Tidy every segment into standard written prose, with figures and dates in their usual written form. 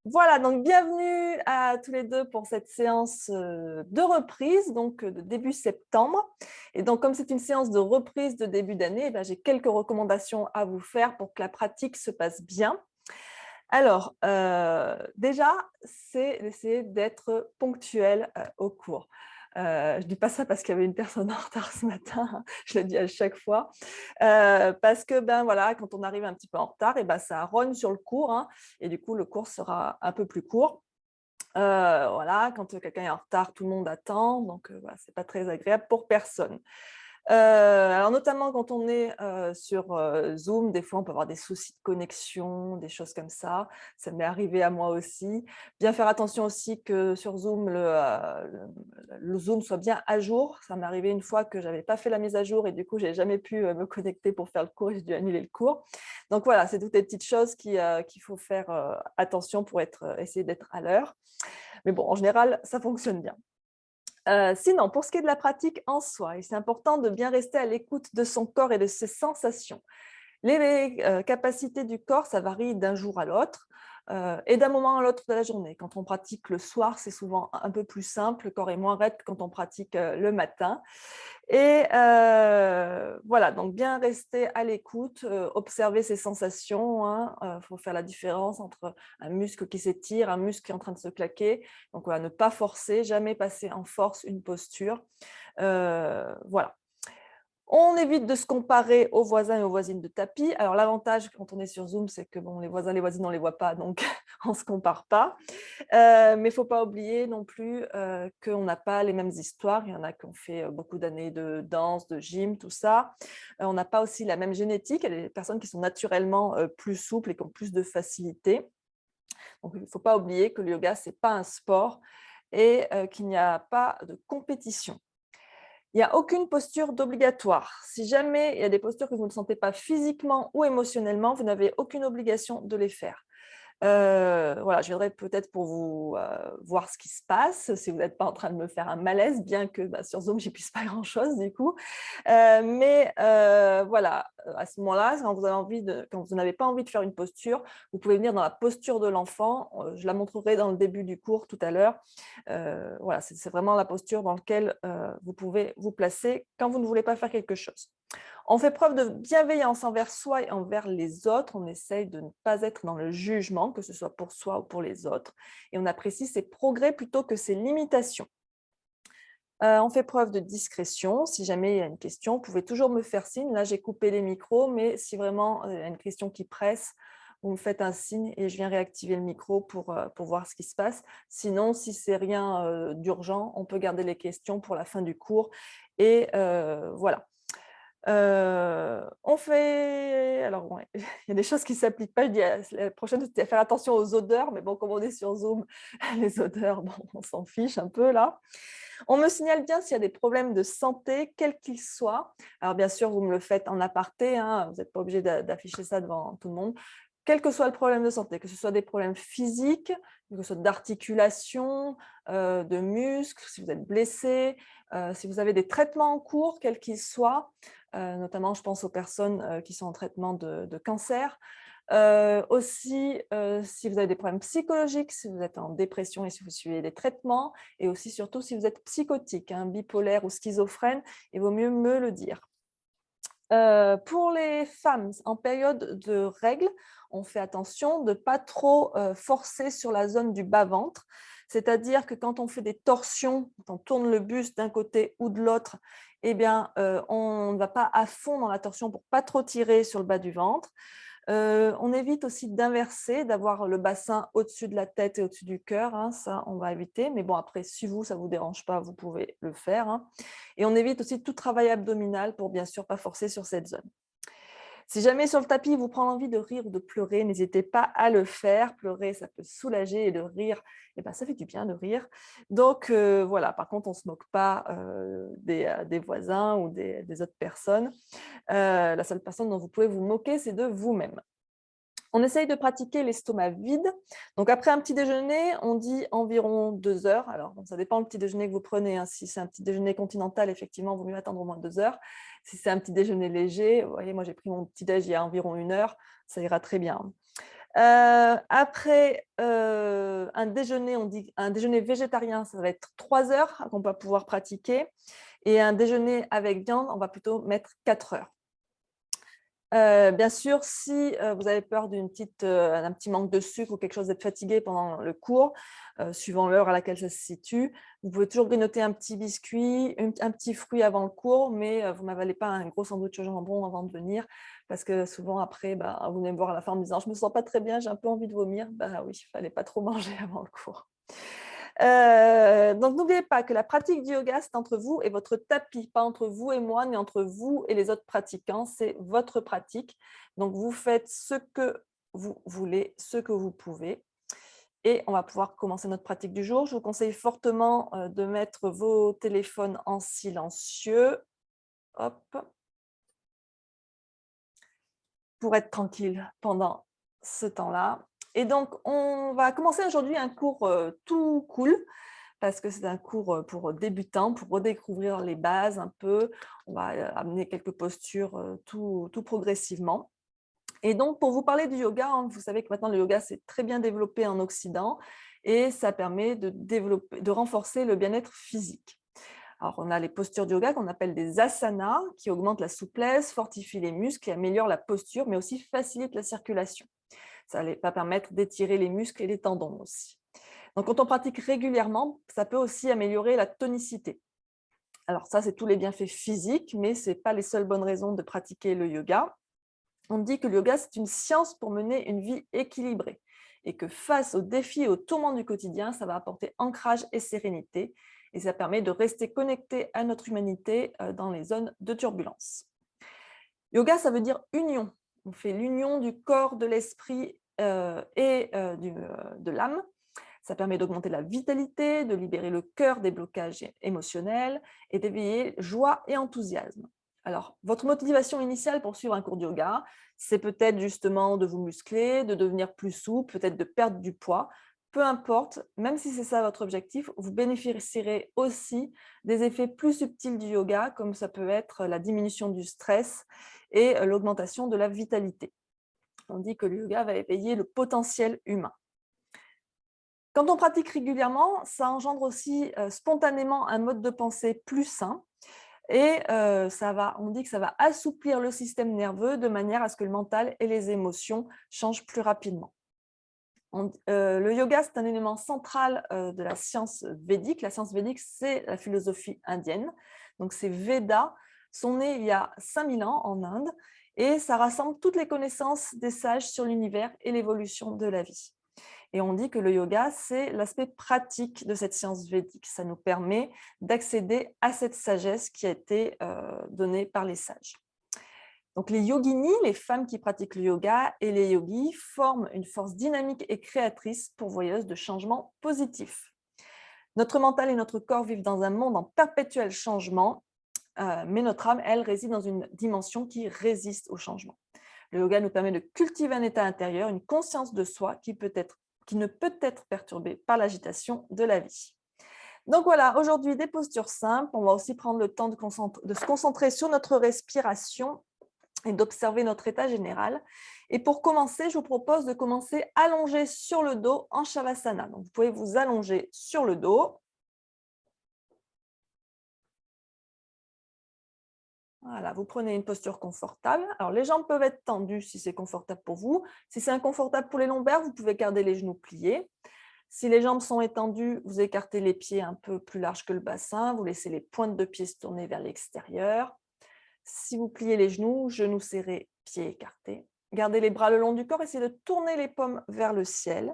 Voilà, donc bienvenue à tous les deux pour cette séance de reprise, donc de début septembre. Et donc, comme c'est une séance de reprise de début d'année, eh ben, j'ai quelques recommandations à vous faire pour que la pratique se passe bien. Alors, déjà, c'est d'essayer d'être ponctuel au cours. Je ne dis pas ça parce qu'il y avait une personne en retard ce matin, hein, je le dis à chaque fois. Parce que ben voilà, quand on arrive un petit peu en retard, et ben ça rogne sur le cours, hein, et du coup le cours sera un peu plus court. Voilà, quand quelqu'un est en retard, tout le monde attend, donc voilà, c'est pas très agréable pour personne. Alors notamment quand on est sur Zoom, des fois on peut avoir des soucis de connexion, des choses comme ça. Ça m'est arrivé à moi aussi. Bien faire attention aussi que sur Zoom, le Zoom soit bien à jour. Ça m'est arrivé une fois que j'avais pas fait la mise à jour et du coup j'ai jamais pu me connecter pour faire le cours et j'ai dû annuler le cours. Donc voilà, c'est toutes des petites choses qu'il faut faire attention pour essayer d'être à l'heure. Mais bon, en général, ça fonctionne bien. Sinon, pour ce qui est de la pratique en soi, c'est important de bien rester à l'écoute de son corps et de ses sensations. Les capacités du corps, ça varie d'un jour à l'autre et d'un moment à l'autre de la journée. Quand on pratique le soir, c'est souvent un peu plus simple, le corps est moins raide que quand on pratique le matin. Et voilà, donc bien rester à l'écoute, observer ses sensations, hein. Faut faire la différence entre un muscle qui s'étire, un muscle qui est en train de se claquer. Donc voilà, ne pas forcer, jamais passer en force une posture. Voilà. On évite de se comparer aux voisins et aux voisines de tapis. Alors l'avantage quand on est sur Zoom, c'est que bon, les voisins, les voisines, on ne les voit pas, donc on ne se compare pas. Mais il ne faut pas oublier non plus qu'on n'a pas les mêmes histoires. Il y en a qui ont fait beaucoup d'années de danse, de gym, tout ça. On n'a pas aussi la même génétique. Il y a des personnes qui sont naturellement plus souples et qui ont plus de facilité. Donc il ne faut pas oublier que le yoga, ce n'est pas un sport et qu'il n'y a pas de compétition. Il n'y a aucune posture d'obligatoire. Si jamais il y a des postures que vous ne sentez pas physiquement ou émotionnellement, vous n'avez aucune obligation de les faire. Voilà, je viendrai peut-être pour vous voir ce qui se passe, si vous n'êtes pas en train de me faire un malaise, bien que sur Zoom, j'y puisse pas grand-chose du coup. Mais voilà, à ce moment-là, quand vous n'avez pas envie de faire une posture, vous pouvez venir dans la posture de l'enfant. Je la montrerai dans le début du cours tout à l'heure. Voilà, c'est vraiment la posture dans laquelle vous pouvez vous placer quand vous ne voulez pas faire quelque chose. On fait preuve de bienveillance envers soi et envers les autres. On essaye de ne pas être dans le jugement, que ce soit pour soi ou pour les autres. Et on apprécie ses progrès plutôt que ses limitations. On fait preuve de discrétion. Si jamais il y a une question, vous pouvez toujours me faire signe. Là, j'ai coupé les micros, mais si vraiment il y a une question qui presse, vous me faites un signe et je viens réactiver le micro pour voir ce qui se passe. Sinon, si c'est rien d'urgent, on peut garder les questions pour la fin du cours. Et voilà. On fait alors ouais, il y a des choses qui ne s'appliquent pas. Je dis la prochaine, c'est à faire attention aux odeurs, mais bon, comme on est sur Zoom, les odeurs, bon, on s'en fiche un peu là. On me signale bien s'il y a des problèmes de santé, quels qu'ils soient. Alors bien sûr, vous me le faites en aparté, hein, vous n'êtes pas obligé d'afficher ça devant tout le monde. Quel que soit le problème de santé, que ce soit des problèmes physiques, que ce soit d'articulation, de muscles, si vous êtes blessé, si vous avez des traitements en cours, quels qu'ils soient, notamment je pense aux personnes qui sont en traitement de cancer. Aussi, si vous avez des problèmes psychologiques, si vous êtes en dépression et si vous suivez des traitements, et aussi surtout si vous êtes psychotique, hein, bipolaire ou schizophrène, il vaut mieux me le dire. Pour les femmes en période de règles, on fait attention de ne pas trop forcer sur la zone du bas-ventre. C'est-à-dire que quand on fait des torsions, quand on tourne le buste d'un côté ou de l'autre, eh bien, on ne va pas à fond dans la torsion pour ne pas trop tirer sur le bas du ventre. On évite aussi d'inverser, d'avoir le bassin au-dessus de la tête et au-dessus du cœur, hein, ça on va éviter. Mais bon, après, si vous, ça ne vous dérange pas, vous pouvez le faire, hein. Et on évite aussi tout travail abdominal pour bien sûr pas forcer sur cette zone. Si jamais sur le tapis, vous prend l'envie de rire ou de pleurer, n'hésitez pas à le faire. Pleurer, ça peut soulager et de rire, eh ben, ça fait du bien de rire. Donc voilà, par contre, on ne se moque pas des voisins ou des autres personnes. La seule personne dont vous pouvez vous moquer, c'est de vous-même. On essaye de pratiquer l'estomac vide. Donc, après un petit déjeuner, on dit environ 2 heures. Alors, bon, ça dépend le petit déjeuner que vous prenez, hein. Si c'est un petit déjeuner continental, effectivement, il vaut mieux attendre au moins 2 heures. Si c'est un petit déjeuner léger, vous voyez, moi, j'ai pris mon petit déj il y a environ 1 heure, ça ira très bien. Après un déjeuner, on dit un déjeuner végétarien, ça va être 3 heures qu'on va pouvoir pratiquer. Et un déjeuner avec viande, on va plutôt mettre 4 heures. Bien sûr, si vous avez peur d'un petit manque de sucre ou quelque chose d'être fatigué pendant le cours, suivant l'heure à laquelle ça se situe, vous pouvez toujours grignoter un petit biscuit, un petit fruit avant le cours, mais vous n'avalez pas un gros sandwich au jambon avant de venir, parce que souvent après, vous venez me voir à la fin en me disant: «Je me sens pas très bien, j'ai un peu envie de vomir». Oui, il fallait pas trop manger avant le cours. Donc n'oubliez pas que la pratique du yoga, c'est entre vous et votre tapis, pas entre vous et moi, ni entre vous et les autres pratiquants. C'est votre pratique. Donc vous faites ce que vous voulez, ce que vous pouvez. Et on va pouvoir commencer notre pratique du jour. Je vous conseille fortement de mettre vos téléphones en silencieux. Hop, pour être tranquille pendant ce temps-là. Et donc, on va commencer aujourd'hui un cours tout cool, parce que c'est un cours pour débutants, pour redécouvrir les bases un peu. On va amener quelques postures tout progressivement. Et donc, pour vous parler du yoga, vous savez que maintenant le yoga s'est très bien développé en Occident et ça permet de renforcer le bien-être physique. Alors, on a les postures du yoga qu'on appelle des asanas, qui augmentent la souplesse, fortifient les muscles et améliorent la posture, mais aussi facilitent la circulation. Ça va permettre d'étirer les muscles et les tendons aussi. Donc, quand on pratique régulièrement, ça peut aussi améliorer la tonicité. Alors ça, c'est tous les bienfaits physiques, mais ce n'est pas les seules bonnes raisons de pratiquer le yoga. On dit que le yoga, c'est une science pour mener une vie équilibrée et que face aux défis et aux tourments du quotidien, ça va apporter ancrage et sérénité et ça permet de rester connecté à notre humanité dans les zones de turbulence. Yoga, ça veut dire union. On fait l'union du corps, de l'esprit et de l'âme. Ça permet d'augmenter la vitalité, de libérer le cœur des blocages émotionnels et d'éveiller joie et enthousiasme. Alors, votre motivation initiale pour suivre un cours de yoga, c'est peut-être justement de vous muscler, de devenir plus souple, peut-être de perdre du poids. Peu importe, même si c'est ça votre objectif, vous bénéficierez aussi des effets plus subtils du yoga, comme ça peut être la diminution du stress et l'augmentation de la vitalité. On dit que le yoga va éveiller le potentiel humain. Quand on pratique régulièrement, ça engendre aussi spontanément un mode de pensée plus sain et on dit que ça va assouplir le système nerveux de manière à ce que le mental et les émotions changent plus rapidement. Le yoga, c'est un élément central de la science védique. La science védique, c'est la philosophie indienne. Donc ces Védas sont nés il y a 5000 ans en Inde et ça rassemble toutes les connaissances des sages sur l'univers et l'évolution de la vie. Et on dit que le yoga, c'est l'aspect pratique de cette science védique. Ça nous permet d'accéder à cette sagesse qui a été donnée par les sages. Donc les yoginis, les femmes qui pratiquent le yoga, et les yogis forment une force dynamique et créatrice pourvoyeuse de changements positifs. Notre mental et notre corps vivent dans un monde en perpétuel changement, mais notre âme, elle, réside dans une dimension qui résiste au changement. Le yoga nous permet de cultiver un état intérieur, une conscience de soi qui ne peut être perturbée par l'agitation de la vie. Donc voilà, aujourd'hui, des postures simples. On va aussi prendre le temps de se concentrer sur notre respiration et d'observer notre état général. Et pour commencer, je vous propose de commencer allongé sur le dos en Shavasana. Donc, vous pouvez vous allonger sur le dos. Voilà, vous prenez une posture confortable. Alors, les jambes peuvent être tendues si c'est confortable pour vous. Si c'est inconfortable pour les lombaires, vous pouvez garder les genoux pliés. Si les jambes sont étendues, vous écartez les pieds un peu plus larges que le bassin. Vous laissez les pointes de pieds se tourner vers l'extérieur. Si vous pliez les genoux serrés, pieds écartés. Gardez les bras le long du corps, essayez de tourner les paumes vers le ciel.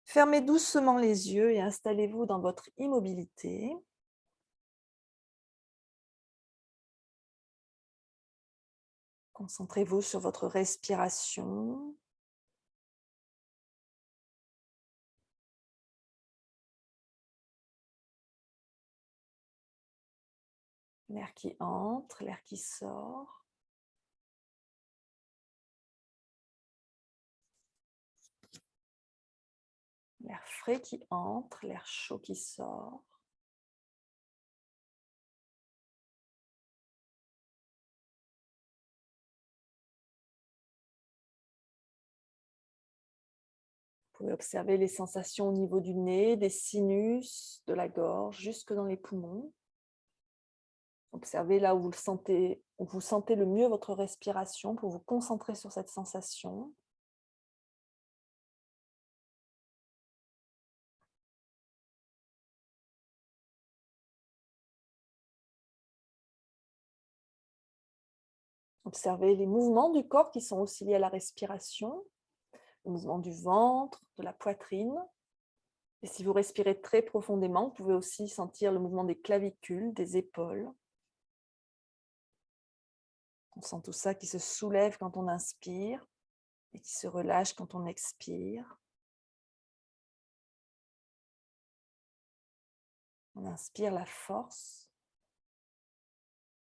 Fermez doucement les yeux et installez-vous dans votre immobilité. Concentrez-vous sur votre respiration. L'air qui entre, l'air qui sort. L'air frais qui entre, l'air chaud qui sort. pouvez observer les sensations au niveau du nez, des sinus, de la gorge, jusque dans les poumons. Observez là où vous sentez le mieux votre respiration pour vous concentrer sur cette sensation. Observez les mouvements du corps qui sont aussi liés à la respiration, le mouvement du ventre, de la poitrine. Et si vous respirez très profondément, vous pouvez aussi sentir le mouvement des clavicules, des épaules. On sent tout ça qui se soulève quand on inspire et qui se relâche quand on expire. On inspire la force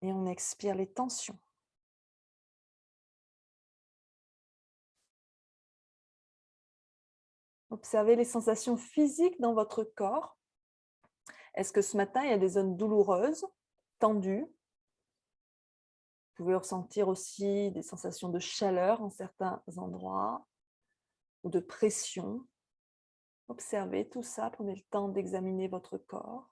et on expire les tensions. Observez les sensations physiques dans votre corps. Est-ce que ce matin, il y a des zones douloureuses, tendues? Vous pouvez ressentir aussi des sensations de chaleur en certains endroits ou de pression. Observez tout ça, prenez le temps d'examiner votre corps.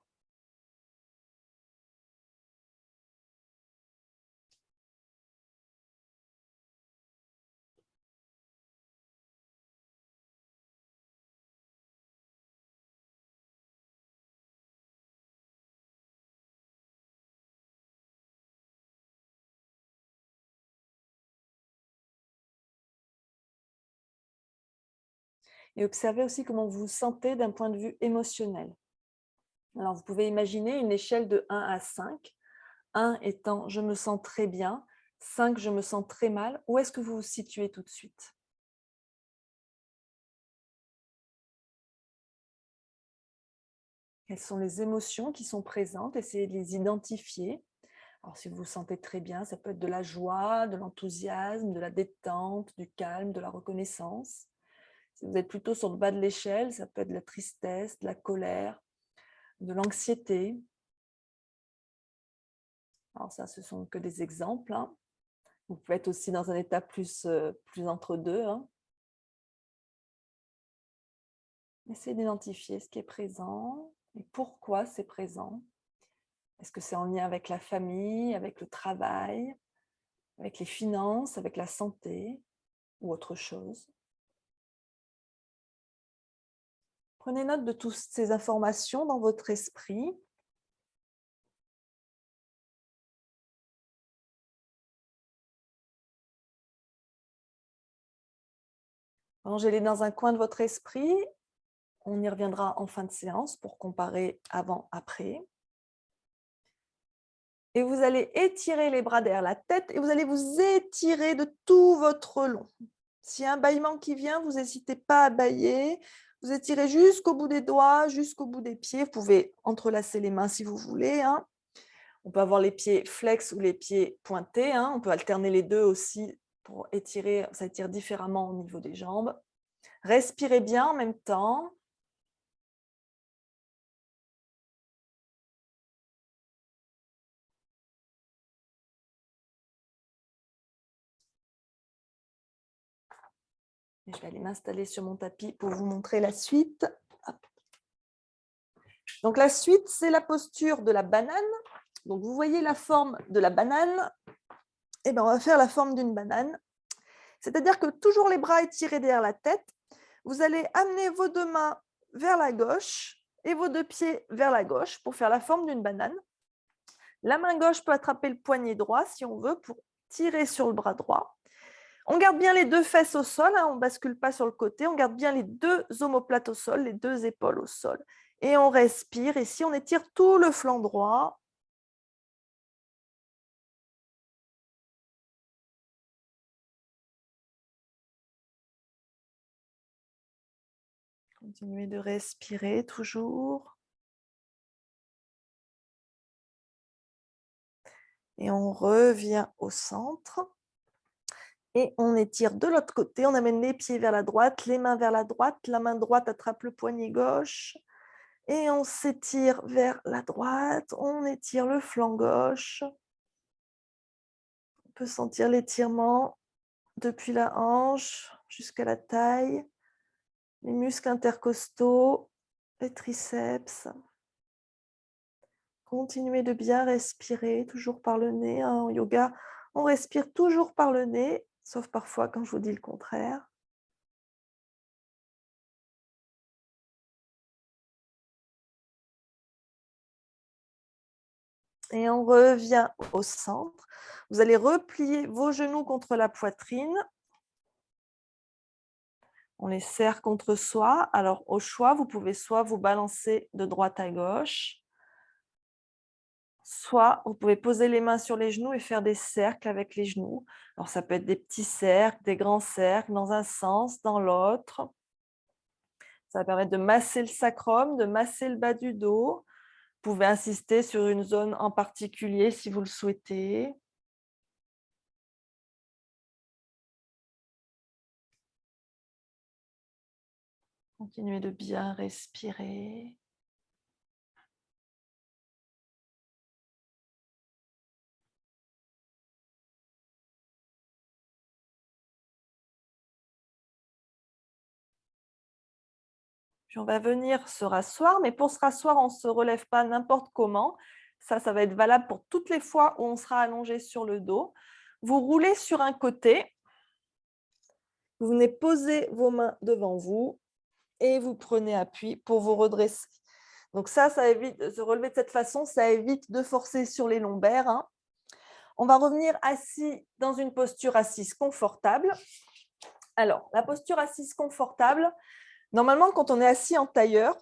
Et observez aussi comment vous vous sentez d'un point de vue émotionnel. Alors, vous pouvez imaginer une échelle de 1 à 5. 1 étant « je me sens très bien », 5 « je me sens très mal ». Où est-ce que vous vous situez tout de suite? Quelles sont les émotions qui sont présentes? Essayez de les identifier. Alors, si vous vous sentez très bien, ça peut être de la joie, de l'enthousiasme, de la détente, du calme, de la reconnaissance. Si vous êtes plutôt sur le bas de l'échelle, ça peut être de la tristesse, de la colère, de l'anxiété. Alors ça, ce sont que des exemples, hein. Vous pouvez être aussi dans un état plus entre deux, hein. Essayez d'identifier ce qui est présent et pourquoi c'est présent. Est-ce que c'est en lien avec la famille, avec le travail, avec les finances, avec la santé ou autre chose? Prenez note de toutes ces informations dans votre esprit. Rangez-les dans un coin de votre esprit. On y reviendra en fin de séance pour comparer avant-après. Et vous allez étirer les bras derrière la tête et vous allez vous étirer de tout votre long. S'il y a un bâillement qui vient, vous n'hésitez pas à bâiller. Vous étirez jusqu'au bout des doigts, jusqu'au bout des pieds. Vous pouvez entrelacer les mains si vous voulez, hein. On peut avoir les pieds flex ou les pieds pointés, hein. On peut alterner les deux aussi pour étirer. Ça étire différemment au niveau des jambes. Respirez bien en même temps. Et je vais aller m'installer sur mon tapis pour vous montrer la suite. Hop. Donc la suite, c'est la posture de la banane. Donc vous voyez la forme de la banane. Et bien, on va faire la forme d'une banane. C'est-à-dire que toujours les bras étirés derrière la tête. Vous allez amener vos deux mains vers la gauche et vos deux pieds vers la gauche pour faire la forme d'une banane. La main gauche peut attraper le poignet droit si on veut pour tirer sur le bras droit. On garde bien les deux fesses au sol, hein, on ne bascule pas sur le côté. On garde bien les deux omoplates au sol, les deux épaules au sol. Et on respire. Ici, on étire tout le flanc droit. Continuez de respirer toujours. Et on revient au centre. Et on étire de l'autre côté. On amène les pieds vers la droite, les mains vers la droite. La main droite attrape le poignet gauche. Et on s'étire vers la droite. On étire le flanc gauche. On peut sentir l'étirement depuis la hanche jusqu'à la taille. les muscles intercostaux, les triceps. Continuez de bien respirer, toujours par le nez, hein. En yoga, on respire toujours par le nez, sauf parfois quand je vous dis le contraire. Et on revient au centre. Vous allez replier vos genoux contre la poitrine. On les serre contre soi. Alors, au choix, vous pouvez soit vous balancer de droite à gauche, soit vous pouvez poser les mains sur les genoux et faire des cercles avec les genoux. Alors, ça peut être des petits cercles, des grands cercles, dans un sens, dans l'autre. Ça va permettre de masser le sacrum, de masser le bas du dos. Vous pouvez insister sur une zone en particulier si vous le souhaitez. Continuez de bien respirer. Puis on va venir se rasseoir, mais pour se rasseoir, on ne se relève pas n'importe comment. Ça va être valable pour toutes les fois où on sera allongé sur le dos. Vous roulez sur un côté, vous venez poser vos mains devant vous et vous prenez appui pour vous redresser. Donc ça évite de se relever de cette façon, ça évite de forcer sur les lombaires, hein. On va revenir assis dans une posture assise confortable. Alors, la posture assise confortable, normalement, quand on est assis en tailleur,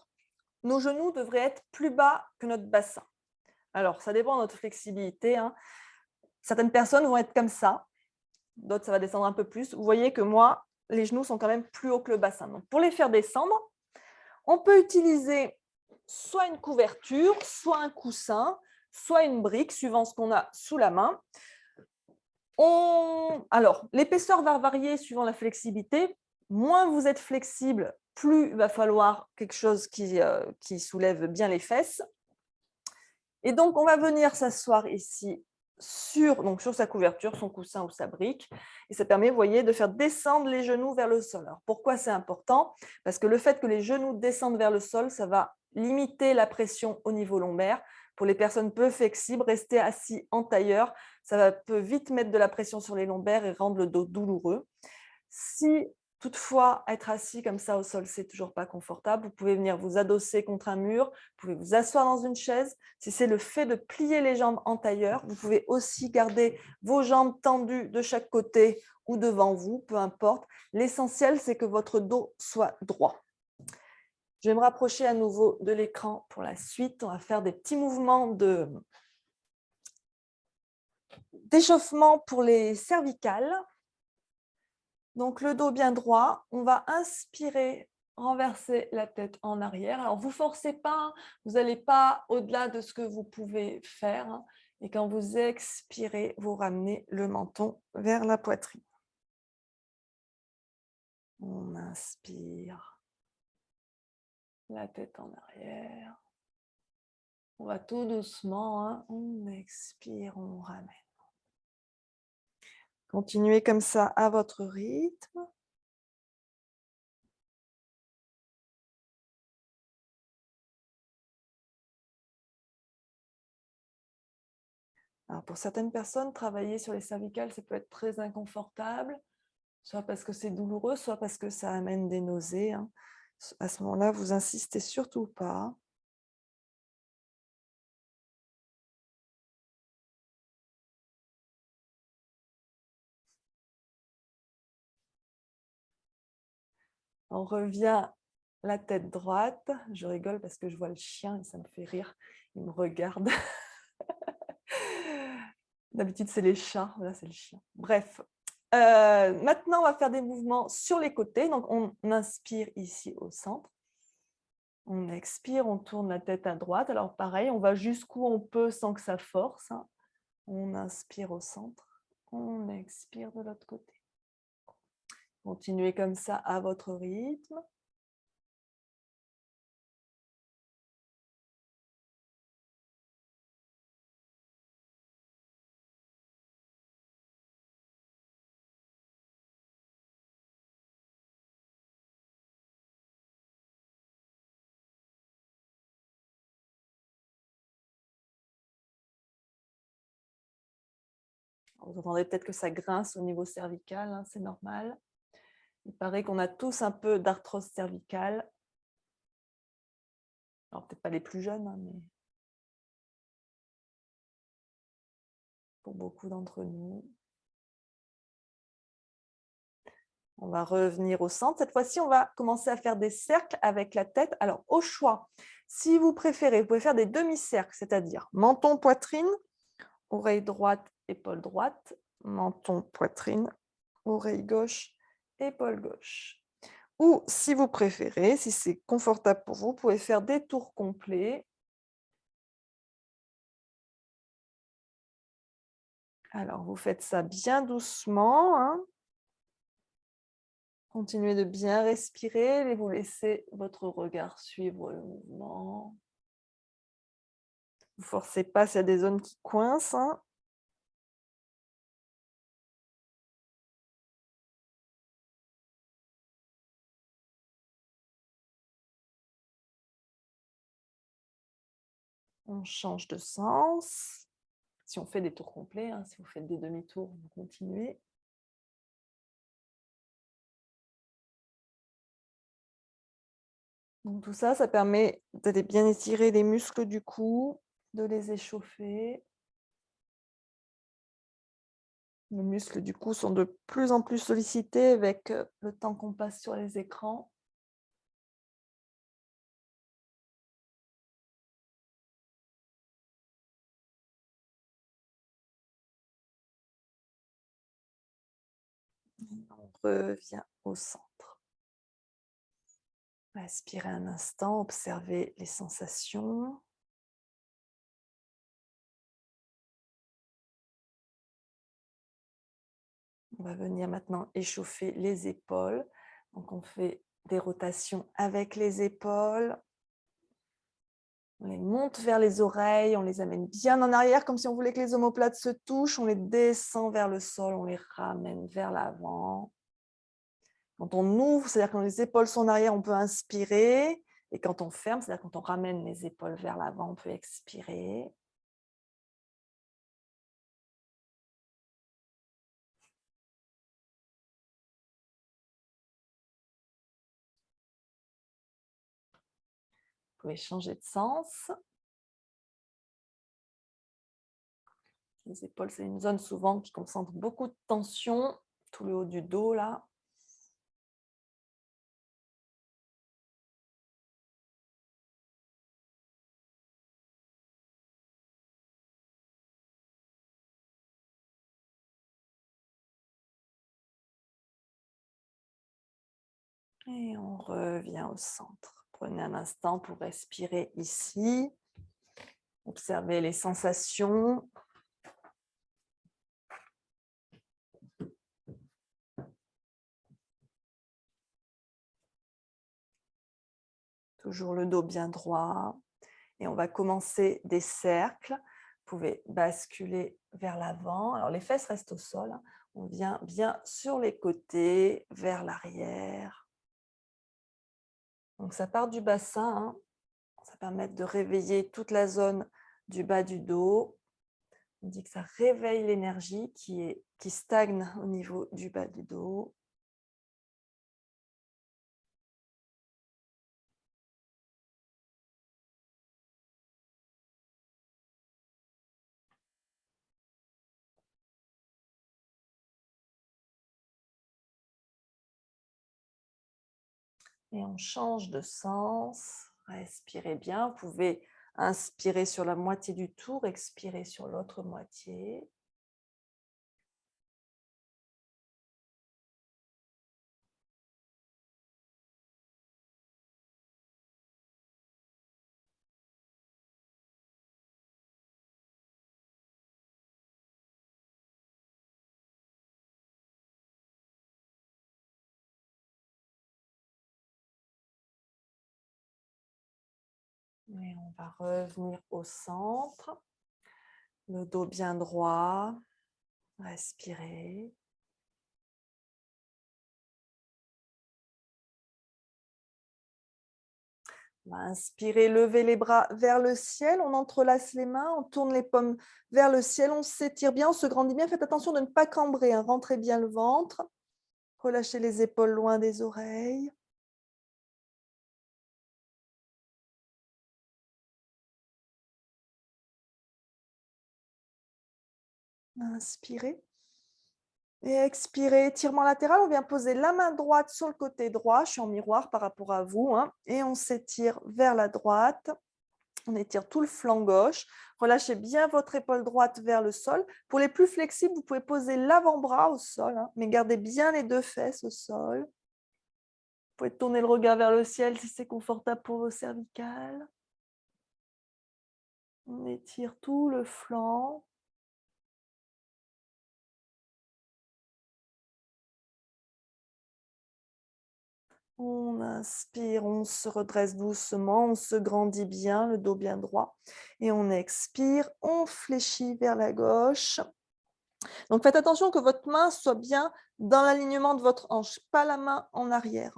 nos genoux devraient être plus bas que notre bassin. Alors, ça dépend de notre flexibilité, hein. Certaines personnes vont être comme ça, d'autres, ça va descendre un peu plus. Vous voyez que moi, les genoux sont quand même plus hauts que le bassin. Donc, pour les faire descendre, on peut utiliser soit une couverture, soit un coussin, soit une brique, suivant ce qu'on a sous la main. Alors, l'épaisseur va varier suivant la flexibilité. Moins vous êtes flexible, plus il va falloir quelque chose qui soulève bien les fesses. Et donc, on va venir s'asseoir ici sur sa couverture, son coussin ou sa brique. Et ça permet, vous voyez, de faire descendre les genoux vers le sol. Alors, pourquoi c'est important? Parce que le fait que les genoux descendent vers le sol, ça va limiter la pression au niveau lombaire. Pour les personnes peu flexibles, rester assis en tailleur, peut vite mettre de la pression sur les lombaires et rendre le dos douloureux. Si toutefois, être assis comme ça au sol, c'est toujours pas confortable, vous pouvez venir vous adosser contre un mur, vous pouvez vous asseoir dans une chaise. Si c'est le fait de plier les jambes en tailleur, vous pouvez aussi garder vos jambes tendues de chaque côté ou devant vous, peu importe. L'essentiel, c'est que votre dos soit droit. Je vais me rapprocher à nouveau de l'écran pour la suite. On va faire des petits mouvements d'échauffement pour les cervicales. Donc, le dos bien droit, on va inspirer, renverser la tête en arrière. Alors, vous ne forcez pas, vous n'allez pas au-delà de ce que vous pouvez faire. Et quand vous expirez, vous ramenez le menton vers la poitrine. On inspire, la tête en arrière. On va tout doucement, hein. On expire, on ramène. Continuez comme ça à votre rythme. Alors pour certaines personnes, travailler sur les cervicales, ça peut être très inconfortable, soit parce que c'est douloureux, soit parce que ça amène des nausées, hein. À ce moment-là, vous insistez surtout pas. On revient la tête droite. Je rigole parce que je vois le chien et ça me fait rire. Il me regarde. D'habitude, c'est les chats. Là, c'est le chien. Bref. Maintenant, on va faire des mouvements sur les côtés. Donc, on inspire ici au centre. On expire, on tourne la tête à droite. Alors, pareil, on va jusqu'où on peut sans que ça force, hein. On inspire au centre. On expire de l'autre côté. Continuez comme ça à votre rythme. Alors, vous entendez peut-être que ça grince au niveau cervical, hein, c'est normal. Il paraît qu'on a tous un peu d'arthrose cervicale. Alors, peut-être pas les plus jeunes, hein, mais pour beaucoup d'entre nous. On va revenir au centre. Cette fois-ci, on va commencer à faire des cercles avec la tête. Alors, au choix, si vous préférez, vous pouvez faire des demi-cercles, c'est-à-dire menton, poitrine, oreille droite, épaule droite, menton, poitrine, oreille gauche, épaule gauche. Ou si vous préférez, si c'est confortable pour vous, vous pouvez faire des tours complets. Alors, vous faites ça bien doucement, hein. Continuez de bien respirer et vous laissez votre regard suivre le mouvement. Ne forcez pas s'il y a des zones qui coincent, hein. On change de sens. Si on fait des tours complets, hein, si vous faites des demi-tours, vous continuez. Donc tout ça, ça permet d'aller bien étirer les muscles du cou, de les échauffer. Les muscles du cou sont de plus en plus sollicités avec le temps qu'on passe sur les écrans. On revient au centre. Respirez un instant, observez les sensations. On va venir maintenant échauffer les épaules. Donc on fait des rotations avec les épaules. On les monte vers les oreilles, on les amène bien en arrière, comme si on voulait que les omoplates se touchent. On les descend vers le sol, on les ramène vers l'avant. Quand on ouvre, c'est-à-dire quand les épaules sont en arrière, on peut inspirer. Et quand on ferme, c'est-à-dire quand on ramène les épaules vers l'avant, on peut expirer. Vous pouvez changer de sens. Les épaules, c'est une zone souvent qui concentre beaucoup de tension, tout le haut du dos là. Et on revient au centre. Prenez un instant pour respirer ici. Observez les sensations. Toujours le dos bien droit. Et on va commencer des cercles. Vous pouvez basculer vers l'avant. Alors les fesses restent au sol. On vient bien sur les côtés, vers l'arrière. Donc ça part du bassin. Hein. Ça permet de réveiller toute la zone du bas du dos. On dit que ça réveille l'énergie qui stagne au niveau du bas du dos. Et on change de sens. Respirez bien. Vous pouvez inspirer sur la moitié du tour, expirer sur l'autre moitié. Et on va revenir au centre. Le dos bien droit. Respirez. On va inspirer, lever les bras vers le ciel, on entrelace les mains, on tourne les paumes vers le ciel, on s'étire bien, on se grandit bien. Faites attention de ne pas cambrer, hein. Rentrez bien le ventre, relâchez les épaules loin des oreilles. Inspirez. Et expirez, étirement latéral, on vient poser la main droite sur le côté droit, je suis en miroir par rapport à vous, hein, et on s'étire vers la droite, on étire tout le flanc gauche, relâchez bien votre épaule droite vers le sol. Pour les plus flexibles, vous pouvez poser l'avant-bras au sol, hein, mais gardez bien les deux fesses au sol. Vous pouvez tourner le regard vers le ciel si c'est confortable pour vos cervicales. On étire tout le flanc. On inspire, on se redresse doucement, on se grandit bien, le dos bien droit. Et on expire, on fléchit vers la gauche. Donc faites attention que votre main soit bien dans l'alignement de votre hanche, pas la main en arrière.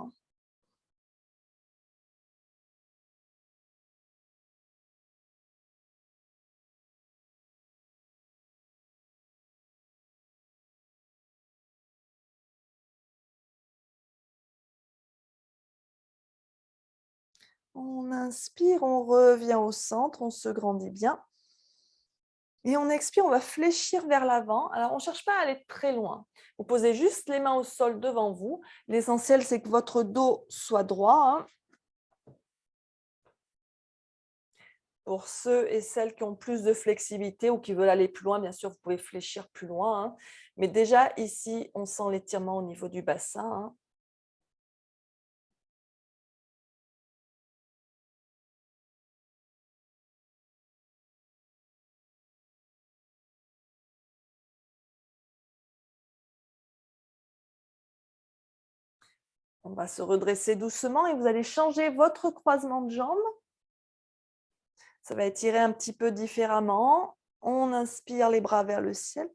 On inspire, on revient au centre, on se grandit bien. Et on expire, on va fléchir vers l'avant. Alors, on ne cherche pas à aller très loin. Vous posez juste les mains au sol devant vous. L'essentiel, c'est que votre dos soit droit, hein. Pour ceux et celles qui ont plus de flexibilité ou qui veulent aller plus loin, bien sûr, vous pouvez fléchir plus loin, hein. Mais déjà, ici, on sent l'étirement au niveau du bassin, hein. On va se redresser doucement et vous allez changer votre croisement de jambes. Ça va étirer un petit peu différemment. On inspire les bras vers le ciel.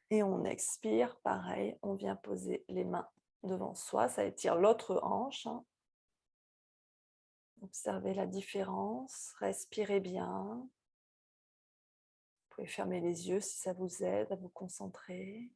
Et on expire, pareil, on vient poser les mains devant soi. Ça étire l'autre hanche, hein. Observez la différence. Respirez bien. Vous pouvez fermer les yeux si ça vous aide à vous concentrer.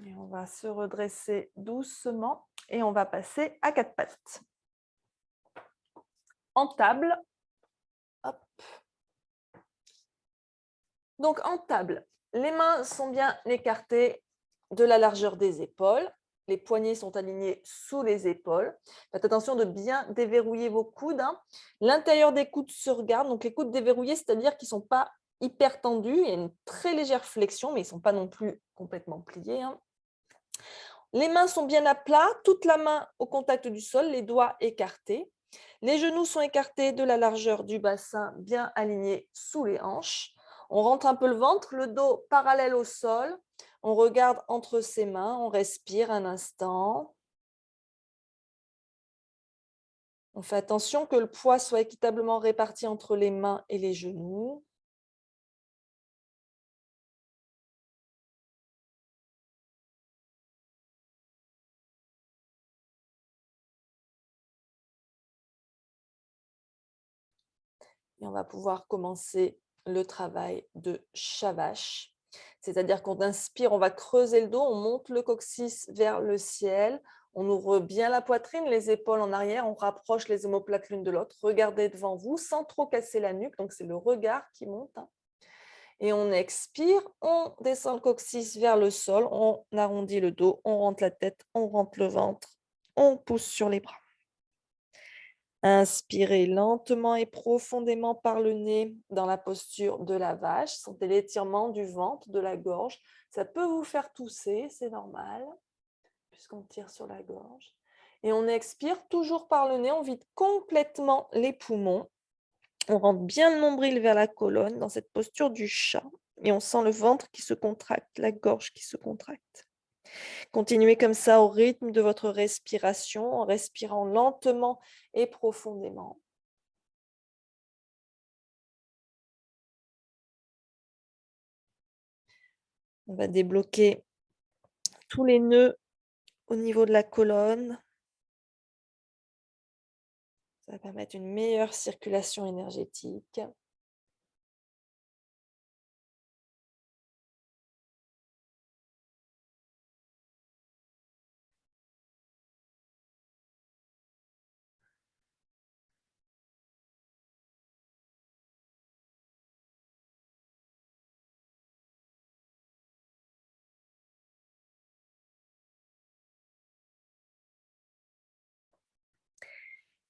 Et on va se redresser doucement et on va passer à quatre pattes. En table. Hop. Donc en table, les mains sont bien écartées de la largeur des épaules. Les poignets sont alignés sous les épaules. Faites attention de bien déverrouiller vos coudes, hein. L'intérieur des coudes se regarde. Donc les coudes déverrouillés, c'est-à-dire qu'ils ne sont pas hyper tendus. Il y a une très légère flexion, mais ils ne sont pas non plus complètement pliés, hein. Les mains sont bien à plat, toute la main au contact du sol, les doigts écartés. Les genoux sont écartés de la largeur du bassin, bien alignés sous les hanches. On rentre un peu le ventre, le dos parallèle au sol. On regarde entre ses mains, on respire un instant. On fait attention que le poids soit équitablement réparti entre les mains et les genoux. Et on va pouvoir commencer le travail de Shavash. C'est-à-dire qu'on inspire, on va creuser le dos, on monte le coccyx vers le ciel, on ouvre bien la poitrine, les épaules en arrière, on rapproche les omoplates l'une de l'autre. Regardez devant vous sans trop casser la nuque, donc c'est le regard qui monte, hein. Et on expire, on descend le coccyx vers le sol, on arrondit le dos, on rentre la tête, on rentre le ventre, on pousse sur les bras. Inspirez lentement et profondément par le nez dans la posture de la vache. Sentez l'étirement du ventre, de la gorge. Ça peut vous faire tousser, c'est normal, puisqu'on tire sur la gorge. Et on expire toujours par le nez, on vide complètement les poumons. On rentre bien le nombril vers la colonne dans cette posture du chat. Et on sent le ventre qui se contracte, la gorge qui se contracte. Continuez comme ça au rythme de votre respiration, en respirant lentement et profondément. On va débloquer tous les nœuds au niveau de la colonne. Ça va permettre une meilleure circulation énergétique.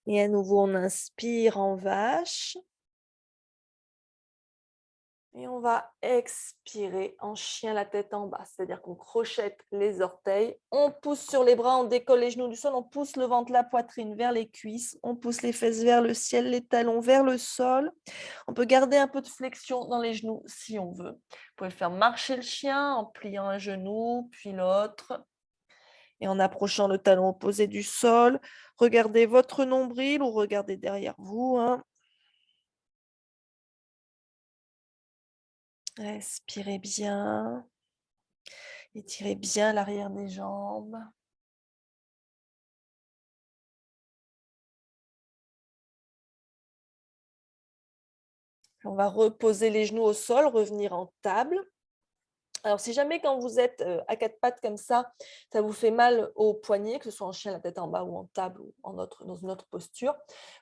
Et à nouveau, on inspire en vache. Et on va expirer en chien, la tête en bas. C'est-à-dire qu'on crochette les orteils, on pousse sur les bras, on décolle les genoux du sol, on pousse le ventre, la poitrine vers les cuisses, on pousse les fesses vers le ciel, les talons vers le sol. On peut garder un peu de flexion dans les genoux si on veut. Vous pouvez faire marcher le chien en pliant un genou, puis l'autre. Et en approchant le talon opposé du sol, regardez votre nombril ou regardez derrière vous. Respirez bien. Étirez bien l'arrière des jambes. On va reposer les genoux au sol, revenir en table. Alors, si jamais quand vous êtes à quatre pattes comme ça vous fait mal aux poignets, que ce soit en chien, la tête en bas ou en table ou dans une autre posture,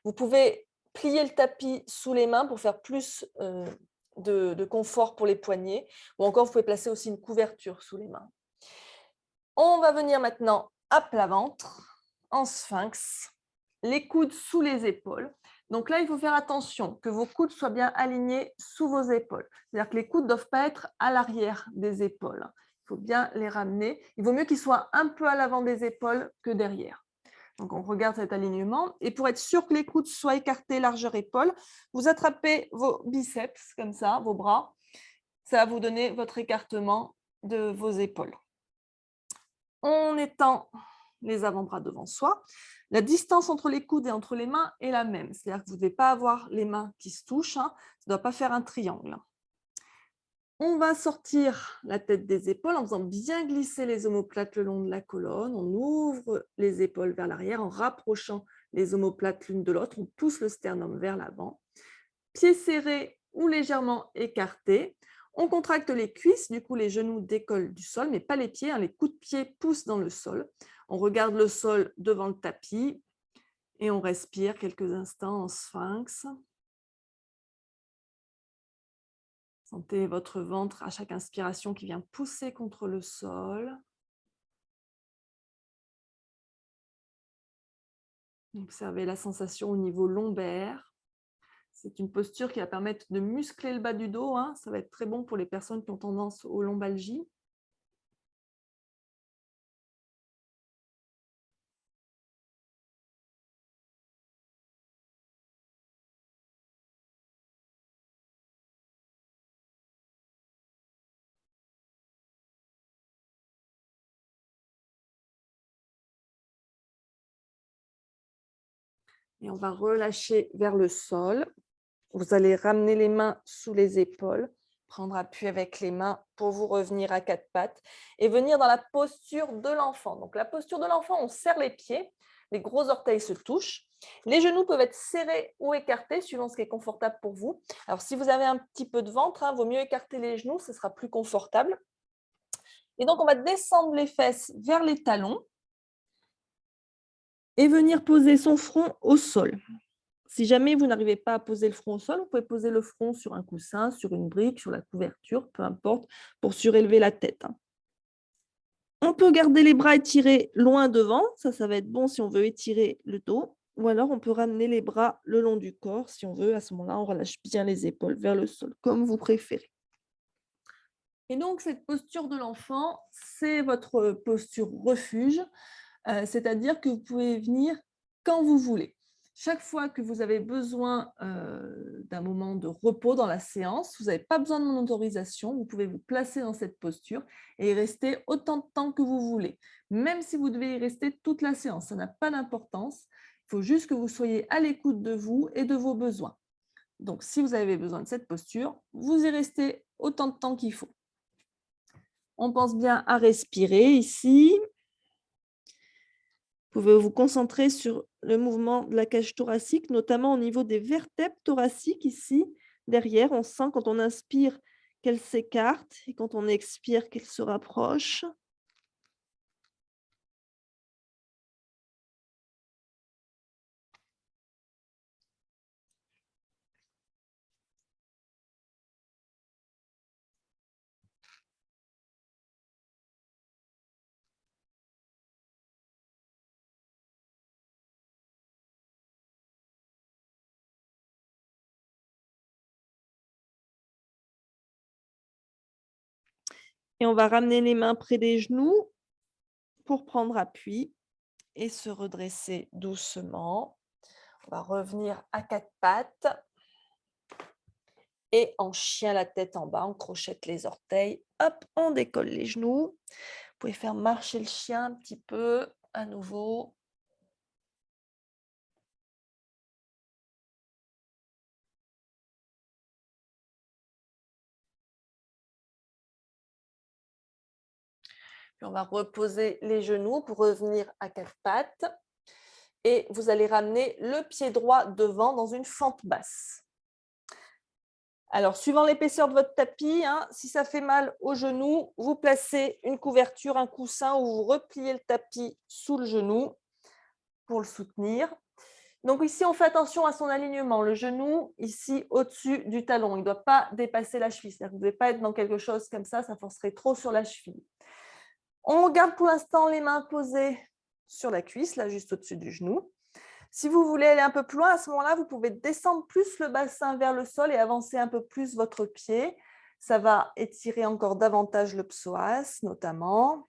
vous pouvez plier le tapis sous les mains pour faire plus de confort pour les poignets, ou encore vous pouvez placer aussi une couverture sous les mains. On va venir maintenant à plat ventre, en sphinx, les coudes sous les épaules. Donc là, il faut faire attention que vos coudes soient bien alignés sous vos épaules. C'est-à-dire que les coudes ne doivent pas être à l'arrière des épaules. Il faut bien les ramener. Il vaut mieux qu'ils soient un peu à l'avant des épaules que derrière. Donc on regarde cet alignement. Et pour être sûr que les coudes soient écartés largeur épaule, vous attrapez vos biceps comme ça, vos bras. Ça va vous donner votre écartement de vos épaules. On étend les avant-bras devant soi. La distance entre les coudes et entre les mains est la même. C'est-à-dire que vous ne devez pas avoir les mains qui se touchent. Ça ne doit pas faire un triangle. On va sortir la tête des épaules en faisant bien glisser les omoplates le long de la colonne. On ouvre les épaules vers l'arrière en rapprochant les omoplates l'une de l'autre. On pousse le sternum vers l'avant. Pieds serrés ou légèrement écartés. On contracte les cuisses, du coup les genoux décollent du sol, mais pas les pieds. Les coups de pied poussent dans le sol. On regarde le sol devant le tapis et on respire quelques instants en sphinx. Sentez votre ventre à chaque inspiration qui vient pousser contre le sol. Observez la sensation au niveau lombaire. C'est une posture qui va permettre de muscler le bas du dos. Ça va être très bon pour les personnes qui ont tendance aux lombalgies. Et on va relâcher vers le sol. Vous allez ramener les mains sous les épaules, prendre appui avec les mains pour vous revenir à quatre pattes et venir dans la posture de l'enfant. Donc la posture de l'enfant, on serre les pieds, les gros orteils se touchent. Les genoux peuvent être serrés ou écartés suivant ce qui est confortable pour vous. Alors si vous avez un petit peu de ventre, vaut mieux écarter les genoux, ce sera plus confortable. Et donc on va descendre les fesses vers les talons et venir poser son front au sol. Si jamais vous n'arrivez pas à poser le front au sol, vous pouvez poser le front sur un coussin, sur une brique, sur la couverture, peu importe, pour surélever la tête. On peut garder les bras étirés loin devant, ça va être bon si on veut étirer le dos, ou alors on peut ramener les bras le long du corps si on veut. À ce moment-là, on relâche bien les épaules vers le sol, comme vous préférez. Et donc, cette posture de l'enfant, c'est votre posture refuge, c'est-à-dire que vous pouvez venir quand vous voulez. Chaque fois que vous avez besoin d'un moment de repos dans la séance, vous n'avez pas besoin de mon autorisation, vous pouvez vous placer dans cette posture et y rester autant de temps que vous voulez. Même si vous devez y rester toute la séance, ça n'a pas d'importance. Il faut juste que vous soyez à l'écoute de vous et de vos besoins. Donc, si vous avez besoin de cette posture, vous y restez autant de temps qu'il faut. On pense bien à respirer ici. Vous pouvez vous concentrer sur le mouvement de la cage thoracique, notamment au niveau des vertèbres thoraciques ici, derrière. On sent quand on inspire qu'elles s'écartent et quand on expire qu'elles se rapprochent. Et on va ramener les mains près des genoux pour prendre appui et se redresser doucement. On va revenir à quatre pattes. Et en chien, la tête en bas, on crochette les orteils. Hop, on décolle les genoux. Vous pouvez faire marcher le chien un petit peu à nouveau. Puis on va reposer les genoux pour revenir à quatre pattes. Et vous allez ramener le pied droit devant dans une fente basse. Alors, suivant l'épaisseur de votre tapis, si ça fait mal au genou, vous placez une couverture, un coussin ou vous repliez le tapis sous le genou pour le soutenir. Donc ici, on fait attention à son alignement. Le genou, ici, au-dessus du talon. Il ne doit pas dépasser la cheville. C'est-à-dire que vous ne devez pas être dans quelque chose comme ça forcerait trop sur la cheville. On garde pour l'instant les mains posées sur la cuisse, là, juste au-dessus du genou. Si vous voulez aller un peu plus loin, à ce moment-là, vous pouvez descendre plus le bassin vers le sol et avancer un peu plus votre pied. Ça va étirer encore davantage le psoas, notamment.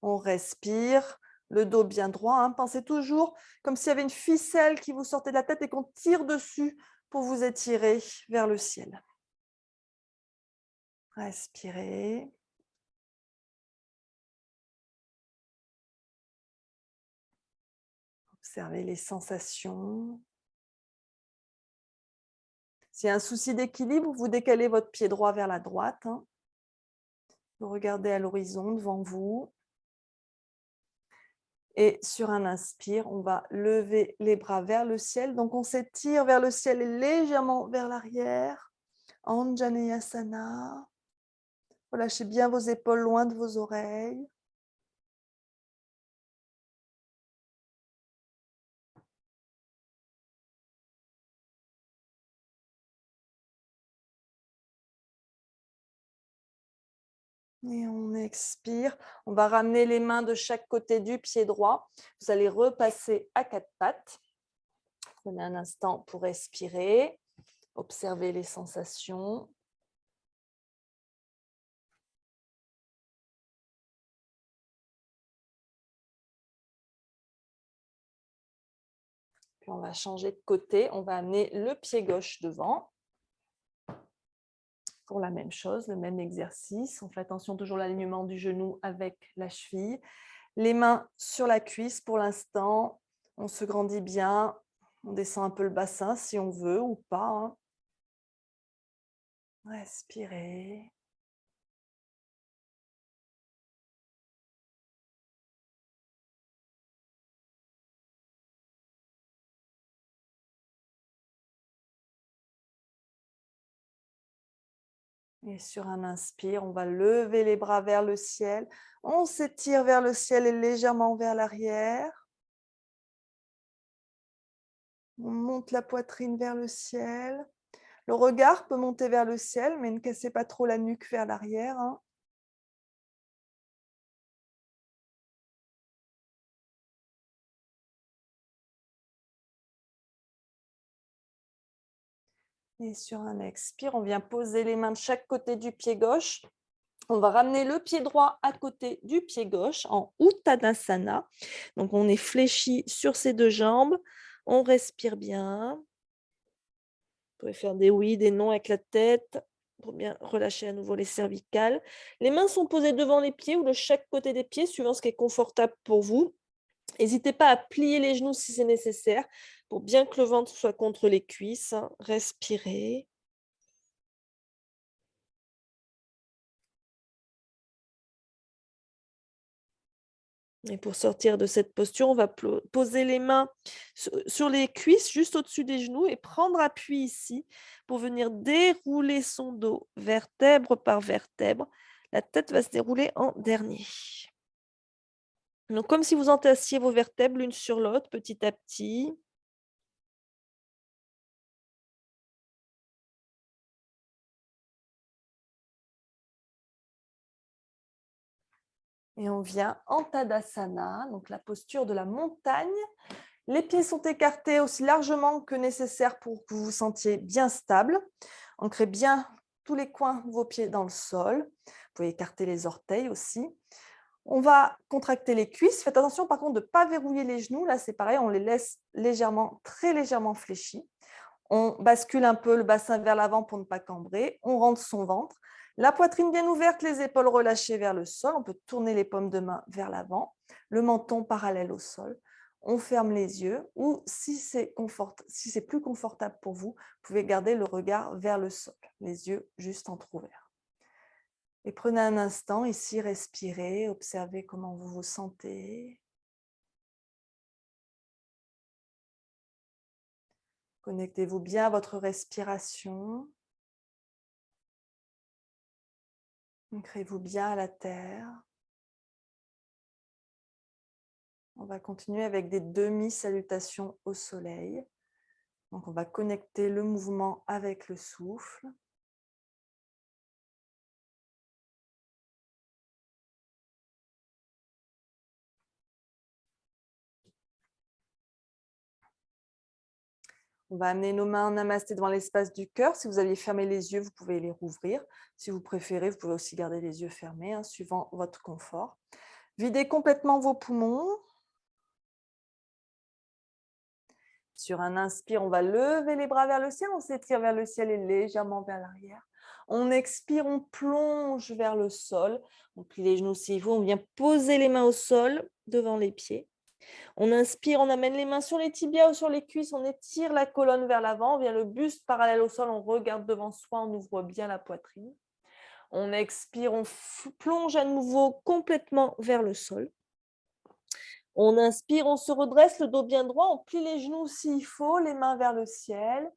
On respire, le dos bien droit. Pensez toujours comme s'il y avait une ficelle qui vous sortait de la tête et qu'on tire dessus pour vous étirer vers le ciel. Respirez. Observez les sensations. S'il y a un souci d'équilibre, vous décalez votre pied droit vers la droite. Vous regardez à l'horizon devant vous. Et sur un inspire, on va lever les bras vers le ciel. Donc, on s'étire vers le ciel et légèrement vers l'arrière. Anjaneyasana. Relâchez bien vos épaules loin de vos oreilles. Et on expire. On va ramener les mains de chaque côté du pied droit. Vous allez repasser à quatre pattes. Prenez un instant pour respirer. Observez les sensations. Puis on va changer de côté. On va amener le pied gauche devant. Pour la même chose, le même exercice. On fait attention toujours à l'alignement du genou avec la cheville. Les mains sur la cuisse pour l'instant. On se grandit bien. On descend un peu le bassin si on veut ou pas. Respirez. Et sur un inspire, on va lever les bras vers le ciel. On s'étire vers le ciel et légèrement vers l'arrière. On monte la poitrine vers le ciel. Le regard peut monter vers le ciel, mais ne cassez pas trop la nuque vers l'arrière. Et sur un expire, on vient poser les mains de chaque côté du pied gauche. On va ramener le pied droit à côté du pied gauche en Uttanasana. Donc, on est fléchi sur ses deux jambes. On respire bien. Vous pouvez faire des oui, des non avec la tête pour bien relâcher à nouveau les cervicales. Les mains sont posées devant les pieds ou de chaque côté des pieds, suivant ce qui est confortable pour vous. N'hésitez pas à plier les genoux si c'est nécessaire pour bien que le ventre soit contre les cuisses. Respirez. Et pour sortir de cette posture, on va poser les mains sur les cuisses, juste au-dessus des genoux et prendre appui ici pour venir dérouler son dos, vertèbre par vertèbre. La tête va se dérouler en dernier. Donc, comme si vous entassiez vos vertèbres l'une sur l'autre petit à petit. Et on vient en Tadasana, donc la posture de la montagne. Les pieds sont écartés aussi largement que nécessaire pour que vous vous sentiez bien stable. Ancrez bien tous les coins de vos pieds dans le sol. Vous pouvez écarter les orteils aussi. On va contracter les cuisses. Faites attention par contre de ne pas verrouiller les genoux. Là, c'est pareil, on les laisse légèrement, très légèrement fléchis. On bascule un peu le bassin vers l'avant pour ne pas cambrer. On rentre son ventre. La poitrine bien ouverte, les épaules relâchées vers le sol. On peut tourner les paumes de main vers l'avant. Le menton parallèle au sol. On ferme les yeux ou si c'est plus confortable pour vous, vous pouvez garder le regard vers le sol, les yeux juste entrouverts. Et prenez un instant ici, respirez, observez comment vous vous sentez. Connectez-vous bien à votre respiration. Ancrez-vous bien à la terre. On va continuer avec des demi-salutations au soleil. Donc, on va connecter le mouvement avec le souffle. On va amener nos mains en namasté devant l'espace du cœur. Si vous aviez fermé les yeux, vous pouvez les rouvrir. Si vous préférez, vous pouvez aussi garder les yeux fermés, suivant votre confort. Videz complètement vos poumons. Sur un inspire, on va lever les bras vers le ciel. On s'étire vers le ciel et légèrement vers l'arrière. On expire, on plonge vers le sol. On plie les genoux s'il faut. On vient poser les mains au sol devant les pieds. On inspire, on amène les mains sur les tibias ou sur les cuisses, on étire la colonne vers l'avant, on vient le buste parallèle au sol, on regarde devant soi, on ouvre bien la poitrine. On expire, on plonge à nouveau complètement vers le sol. On inspire, on se redresse, le dos bien droit, on plie les genoux s'il faut, les mains vers le ciel.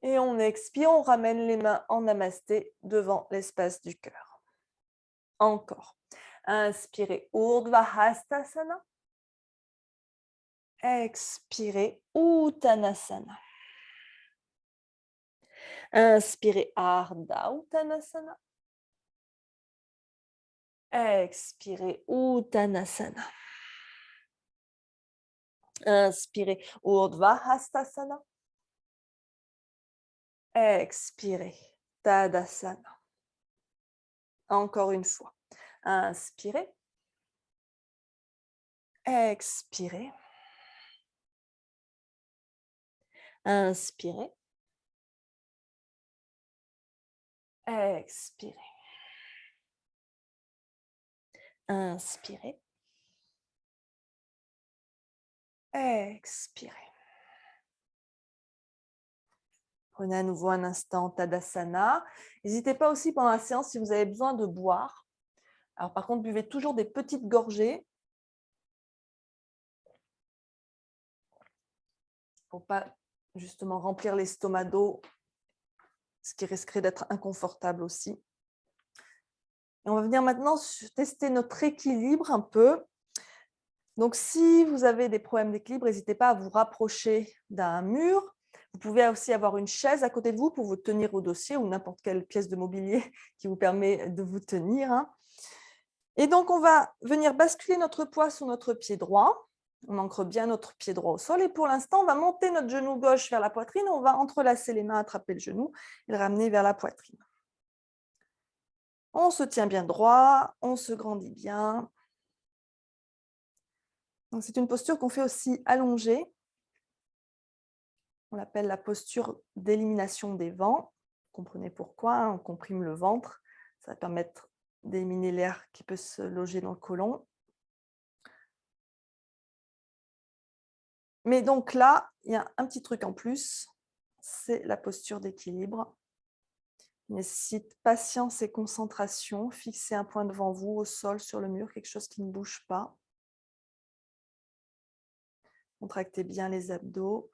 Et on expire, on ramène les mains en namasté devant l'espace du cœur. Encore. Inspirez, Urdhva Hastasana. Expirez, Uttanasana. Inspirez, Ardha Uttanasana. Expirez, Uttanasana. Inspirez, Urdhva Hastasana. Expirez, Tadasana. Encore une fois. Inspirez. Expirez. Inspirez. Expirez. Inspirez. Expirez. Prenez à nouveau un instant Tadasana. N'hésitez pas aussi pendant la séance si vous avez besoin de boire. Alors par contre, buvez toujours des petites gorgées pour ne pas justement remplir l'estomac d'eau, ce qui risquerait d'être inconfortable aussi. Et on va venir maintenant tester notre équilibre un peu. Donc, si vous avez des problèmes d'équilibre, n'hésitez pas à vous rapprocher d'un mur. Vous pouvez aussi avoir une chaise à côté de vous pour vous tenir au dossier ou n'importe quelle pièce de mobilier qui vous permet de vous tenir. Et donc, on va venir basculer notre poids sur notre pied droit. On ancre bien notre pied droit au sol. Et pour l'instant, on va monter notre genou gauche vers la poitrine. On va entrelacer les mains, attraper le genou et le ramener vers la poitrine. On se tient bien droit, on se grandit bien. C'est une posture qu'on fait aussi allongée. On l'appelle la posture d'élimination des vents. Vous comprenez pourquoi, on comprime le ventre. Ça va permettre d'éliminer l'air qui peut se loger dans le côlon. Mais donc là, il y a un petit truc en plus, c'est la posture d'équilibre. nécessite patience et concentration. Fixez un point devant vous, au sol, sur le mur, quelque chose qui ne bouge pas. Contractez bien les abdos.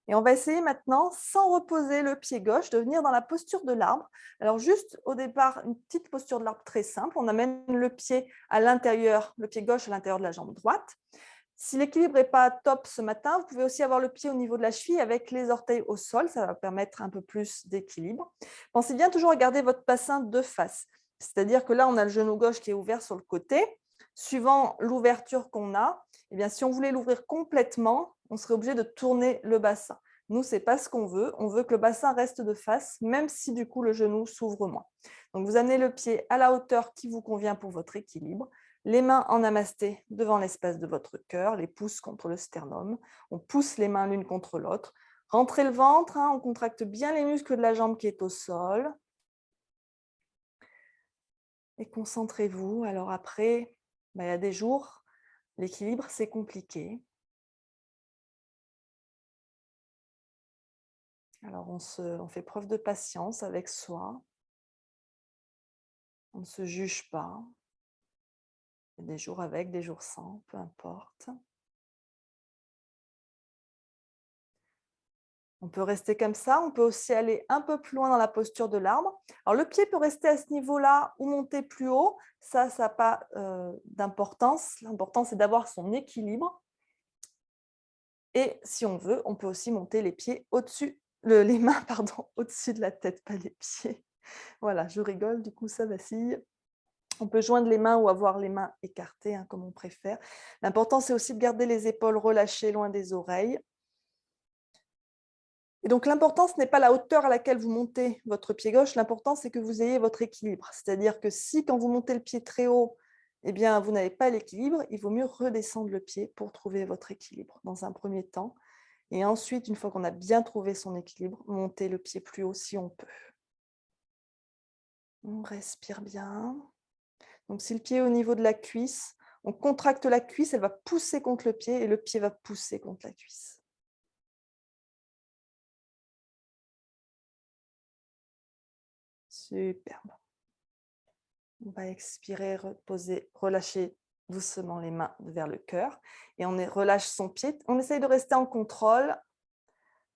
Et on va essayer maintenant, sans reposer le pied gauche, de venir dans la posture de l'arbre. Alors juste au départ, une petite posture de l'arbre très simple. On amène le pied à l'intérieur, le pied gauche à l'intérieur de la jambe droite. Si l'équilibre n'est pas top ce matin, vous pouvez aussi avoir le pied au niveau de la cheville avec les orteils au sol. Ça va permettre un peu plus d'équilibre. Pensez bien toujours à garder votre bassin de face. C'est-à-dire que là, on a le genou gauche qui est ouvert sur le côté. Suivant l'ouverture qu'on a, eh bien, si on voulait l'ouvrir complètement, on serait obligé de tourner le bassin. Nous, ce n'est pas ce qu'on veut. On veut que le bassin reste de face, même si du coup le genou s'ouvre moins. Donc, vous amenez le pied à la hauteur qui vous convient pour votre équilibre. Les mains en namasté devant l'espace de votre cœur, les pouces contre le sternum. On pousse les mains l'une contre l'autre. Rentrez le ventre, on contracte bien les muscles de la jambe qui est au sol. Et concentrez-vous. Alors après, il y a des jours, l'équilibre, c'est compliqué. Alors on fait preuve de patience avec soi. On ne se juge pas. Il y a des jours avec, des jours sans, peu importe. On peut rester comme ça, on peut aussi aller un peu plus loin dans la posture de l'arbre. Alors le pied peut rester à ce niveau-là ou monter plus haut, ça n'a pas d'importance. L'important, c'est d'avoir son équilibre. Et si on veut, on peut aussi monter les pieds au-dessus, les mains au-dessus de la tête, pas les pieds. Voilà, je rigole, du coup ça vacille. On peut joindre les mains ou avoir les mains écartées, comme on préfère. L'important, c'est aussi de garder les épaules relâchées loin des oreilles. Et donc, l'important, ce n'est pas la hauteur à laquelle vous montez votre pied gauche, l'important, c'est que vous ayez votre équilibre. C'est-à-dire que si, quand vous montez le pied très haut, eh bien, vous n'avez pas l'équilibre, il vaut mieux redescendre le pied pour trouver votre équilibre dans un premier temps. Et ensuite, une fois qu'on a bien trouvé son équilibre, monter le pied plus haut si on peut. On respire bien. Donc, si le pied est au niveau de la cuisse, on contracte la cuisse, elle va pousser contre le pied et le pied va pousser contre la cuisse. Superbe. On va expirer, reposer, relâcher doucement les mains vers le cœur. Et on relâche son pied. On essaye de rester en contrôle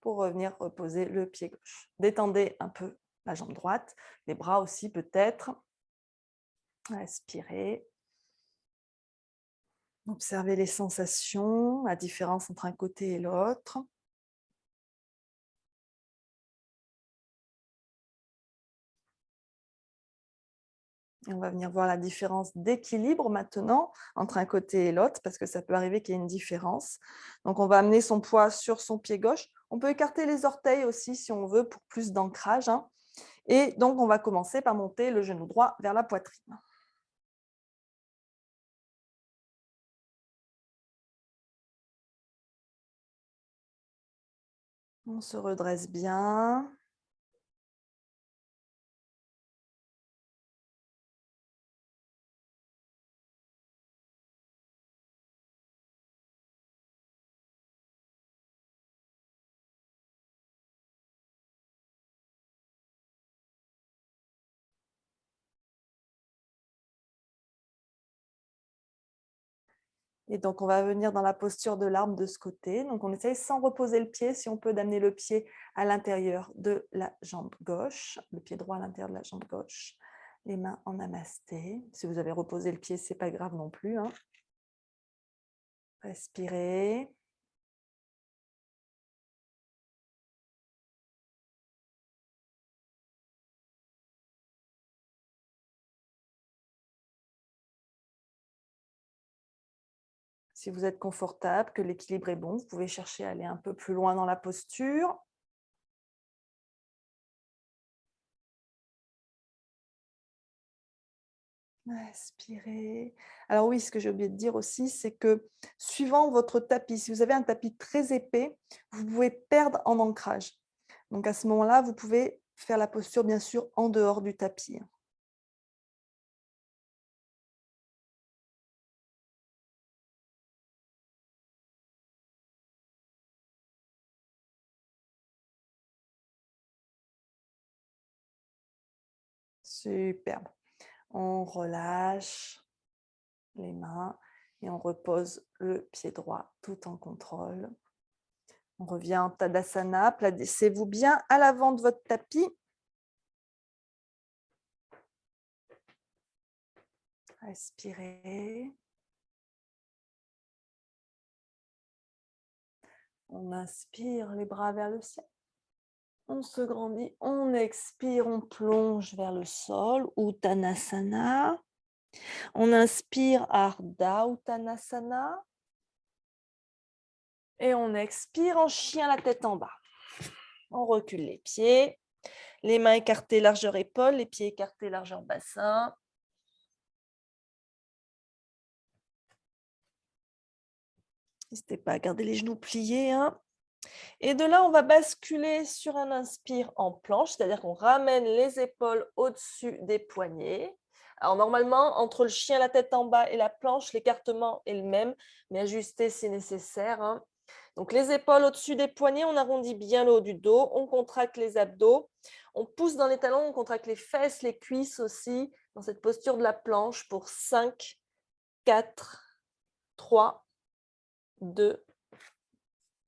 pour revenir reposer le pied gauche. Détendez un peu la jambe droite, les bras aussi peut-être. Respirez. Observez les sensations, la différence entre un côté et l'autre. Et on va venir voir la différence d'équilibre maintenant entre un côté et l'autre, parce que ça peut arriver qu'il y ait une différence. Donc, on va amener son poids sur son pied gauche. On peut écarter les orteils aussi si on veut pour plus d'ancrage. Et donc, on va commencer par monter le genou droit vers la poitrine. On se redresse bien. Et donc, on va venir dans la posture de l'arbre de ce côté. Donc, on essaye sans reposer le pied, si on peut, d'amener le pied à l'intérieur de la jambe gauche, le pied droit à l'intérieur de la jambe gauche, les mains en namasté. Si vous avez reposé le pied, ce n'est pas grave non plus. Respirez. Si vous êtes confortable, que l'équilibre est bon, vous pouvez chercher à aller un peu plus loin dans la posture. Respirez. Alors oui, ce que j'ai oublié de dire aussi, c'est que suivant votre tapis, si vous avez un tapis très épais, vous pouvez perdre en ancrage. Donc à ce moment-là, vous pouvez faire la posture, bien sûr, en dehors du tapis. Superbe. On relâche les mains et on repose le pied droit tout en contrôle. On revient en Tadasana. Placez-vous bien à l'avant de votre tapis. Respirez. On inspire les bras vers le ciel. On se grandit. On expire, on plonge vers le sol. Uttanasana. On inspire Ardha Uttanasana. Et on expire en chien, la tête en bas. On recule les pieds. Les mains écartées, largeur épaule. Les pieds écartés, largeur bassin. N'hésitez pas à garder les genoux pliés. Hein. Et de là, on va basculer sur un inspire en planche, c'est-à-dire qu'on ramène les épaules au-dessus des poignets. Alors normalement, entre le chien, la tête en bas et la planche, l'écartement est le même, mais ajusté si nécessaire. Hein. Donc les épaules au-dessus des poignets, on arrondit bien le haut du dos, on contracte les abdos, on pousse dans les talons, on contracte les fesses, les cuisses aussi, dans cette posture de la planche pour 5, 4, 3, 2,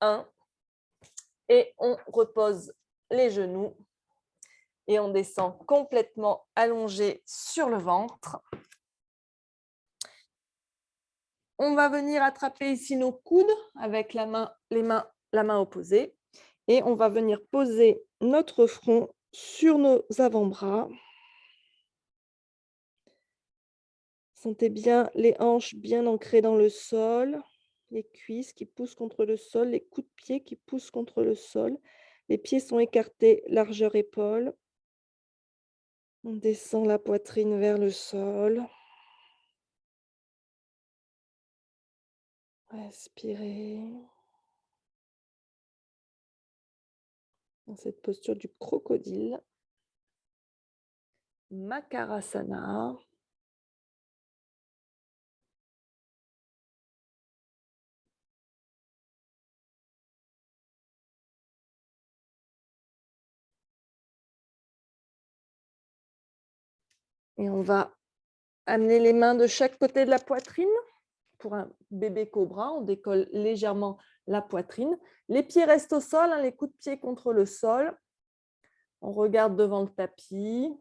1. Et on repose les genoux et on descend complètement allongé sur le ventre. On va venir attraper ici nos coudes avec la main opposée et on va venir poser notre front sur nos avant-bras. Sentez bien les hanches bien ancrées dans le sol, les cuisses qui poussent contre le sol, les coups de pied qui poussent contre le sol. Les pieds sont écartés, largeur épaule. On descend la poitrine vers le sol. Respirez. Dans cette posture du crocodile. Makarasana. Et on va amener les mains de chaque côté de la poitrine. Pour un bébé cobra, on décolle légèrement la poitrine. Les pieds restent au sol, hein, les coups de pied contre le sol. On regarde devant le tapis.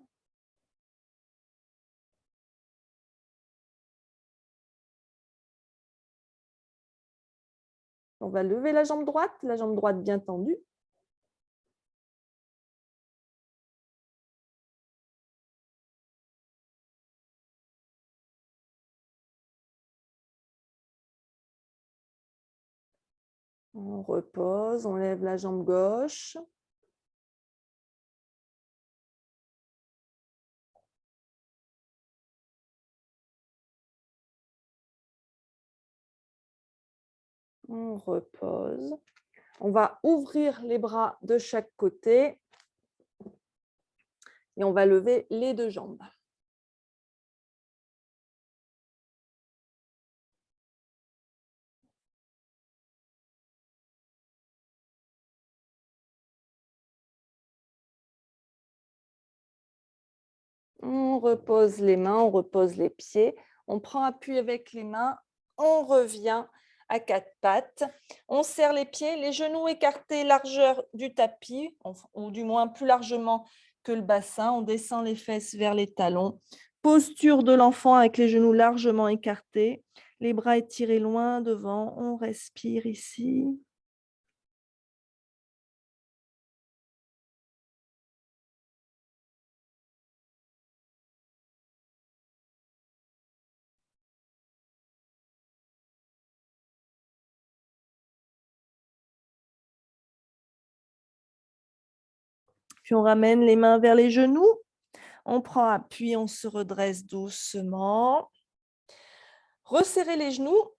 On va lever la jambe droite bien tendue. On repose, on lève la jambe gauche. On repose. On va ouvrir les bras de chaque côté et on va lever les deux jambes. On repose les mains, on repose les pieds. On prend appui avec les mains. On revient à quatre pattes. On serre les pieds, les genoux écartés, largeur du tapis, ou du moins plus largement que le bassin. On descend les fesses vers les talons. Posture de l'enfant avec les genoux largement écartés. Les bras étirés loin devant. On respire ici. Puis on ramène les mains vers les genoux. On prend appui, on se redresse doucement. Resserrez les genoux.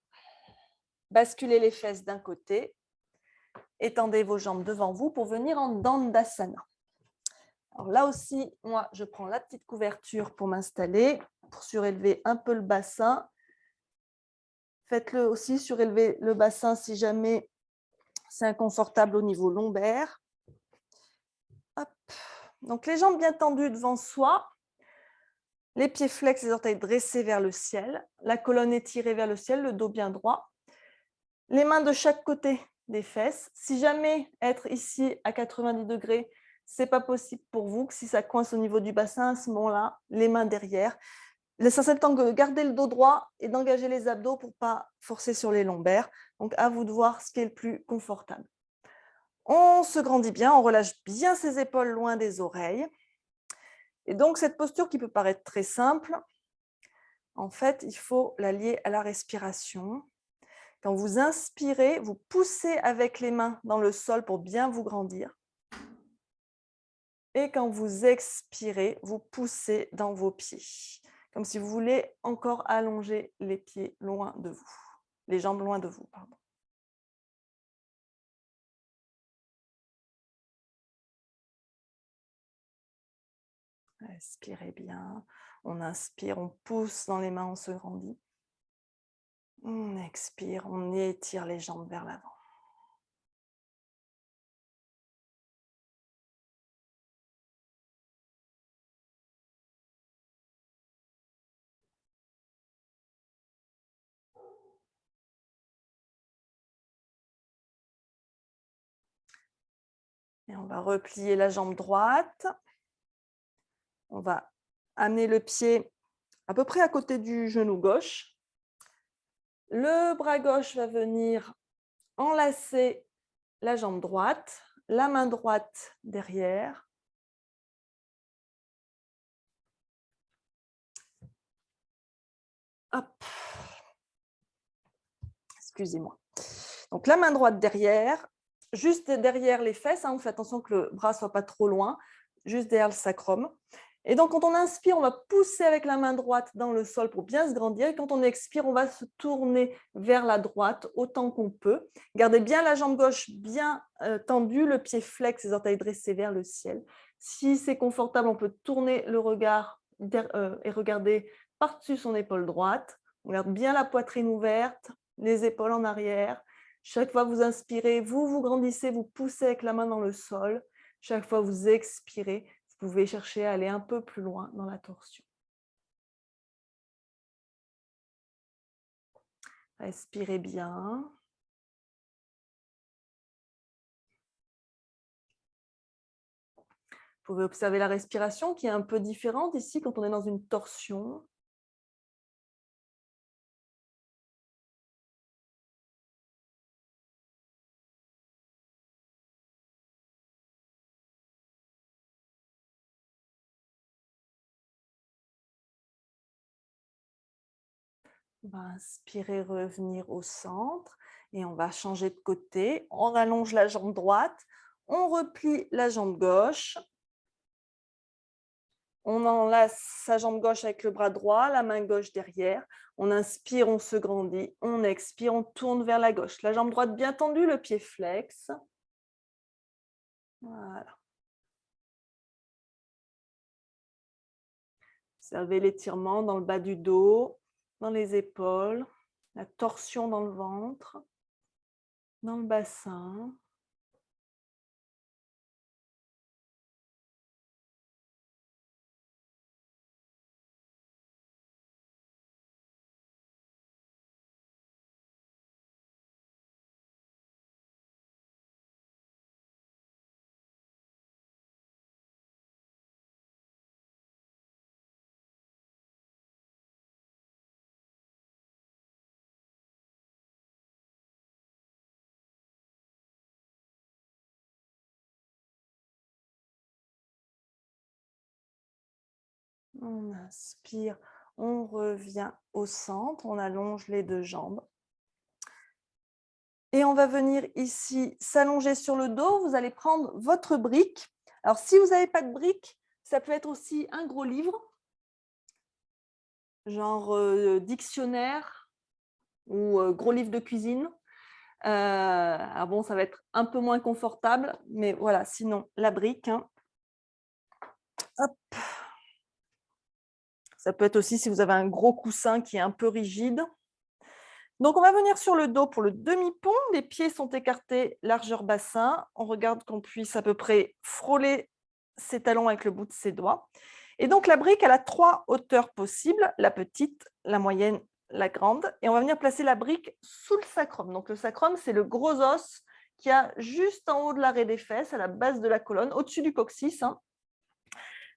Basculez les fesses d'un côté. Étendez vos jambes devant vous pour venir en Dandasana. Alors là aussi, moi, je prends la petite couverture pour m'installer, pour surélever un peu le bassin. Faites-le aussi surélever le bassin si jamais c'est inconfortable au niveau lombaire. Hop. Donc les jambes bien tendues devant soi. Les pieds flex, les orteils dressés vers le ciel. La colonne étirée vers le ciel, le dos bien droit. Les mains de chaque côté des fesses. Si jamais être ici à 90 degrés, ce n'est pas possible pour vous, que si ça coince au niveau du bassin, à ce moment-là, les mains derrière. L'essentiel étant de garder le dos droit et d'engager les abdos pour ne pas forcer sur les lombaires. Donc, à vous de voir ce qui est le plus confortable. On se grandit bien, on relâche bien ses épaules loin des oreilles. Et donc, cette posture qui peut paraître très simple, en fait, il faut la lier à la respiration. Quand vous inspirez, vous poussez avec les mains dans le sol pour bien vous grandir. Et quand vous expirez, vous poussez dans vos pieds, comme si vous voulez encore allonger les pieds loin de vous, les jambes loin de vous, pardon. Respirez bien. On inspire, on pousse dans les mains, on se grandit. On expire, on étire les jambes vers l'avant. Et on va replier la jambe droite. On va amener le pied à peu près à côté du genou gauche. Le bras gauche va venir enlacer la jambe droite, la main droite derrière. Hop. Excusez-moi. Donc la main droite derrière, juste derrière les fesses, on fait attention que le bras ne soit pas trop loin, juste derrière le sacrum. Et donc quand on inspire, on va pousser avec la main droite dans le sol pour bien se grandir. Et quand on expire, on va se tourner vers la droite autant qu'on peut. Gardez bien la jambe gauche bien tendue, le pied flex, les orteils dressés vers le ciel. Si c'est confortable, on peut tourner le regard et regarder par-dessus son épaule droite. On garde bien la poitrine ouverte, les épaules en arrière. Chaque fois que vous inspirez, vous grandissez, vous poussez avec la main dans le sol. Chaque fois que vous expirez, vous pouvez chercher à aller un peu plus loin dans la torsion. Respirez bien. Vous pouvez observer la respiration qui est un peu différente ici quand on est dans une torsion. On va inspirer, revenir au centre et on va changer de côté. On allonge la jambe droite, on replie la jambe gauche. On enlace sa jambe gauche avec le bras droit, la main gauche derrière. On inspire, on se grandit. On expire, on tourne vers la gauche. La jambe droite bien tendue, le pied flex. Voilà. Observez l'étirement dans le bas du dos, dans les épaules, la torsion dans le ventre, dans le bassin. On inspire, on revient au centre, on allonge les deux jambes. Et on va venir ici s'allonger sur le dos. Vous allez prendre votre brique. Alors, si vous n'avez pas de brique, ça peut être aussi un gros livre, genre dictionnaire ou gros livre de cuisine. Alors bon, ça va être un peu moins confortable, mais voilà, sinon, la brique. Hein. Hop. Ça peut être aussi si vous avez un gros coussin qui est un peu rigide. Donc, on va venir sur le dos pour le demi-pont. Les pieds sont écartés, largeur bassin. On regarde qu'on puisse à peu près frôler ses talons avec le bout de ses doigts. Et donc, la brique, elle a 3 hauteurs possibles, la petite, la moyenne, la grande. Et on va venir placer la brique sous le sacrum. Donc, le sacrum, c'est le gros os qui a juste en haut de l'arrêt des fesses, à la base de la colonne, au-dessus du coccyx.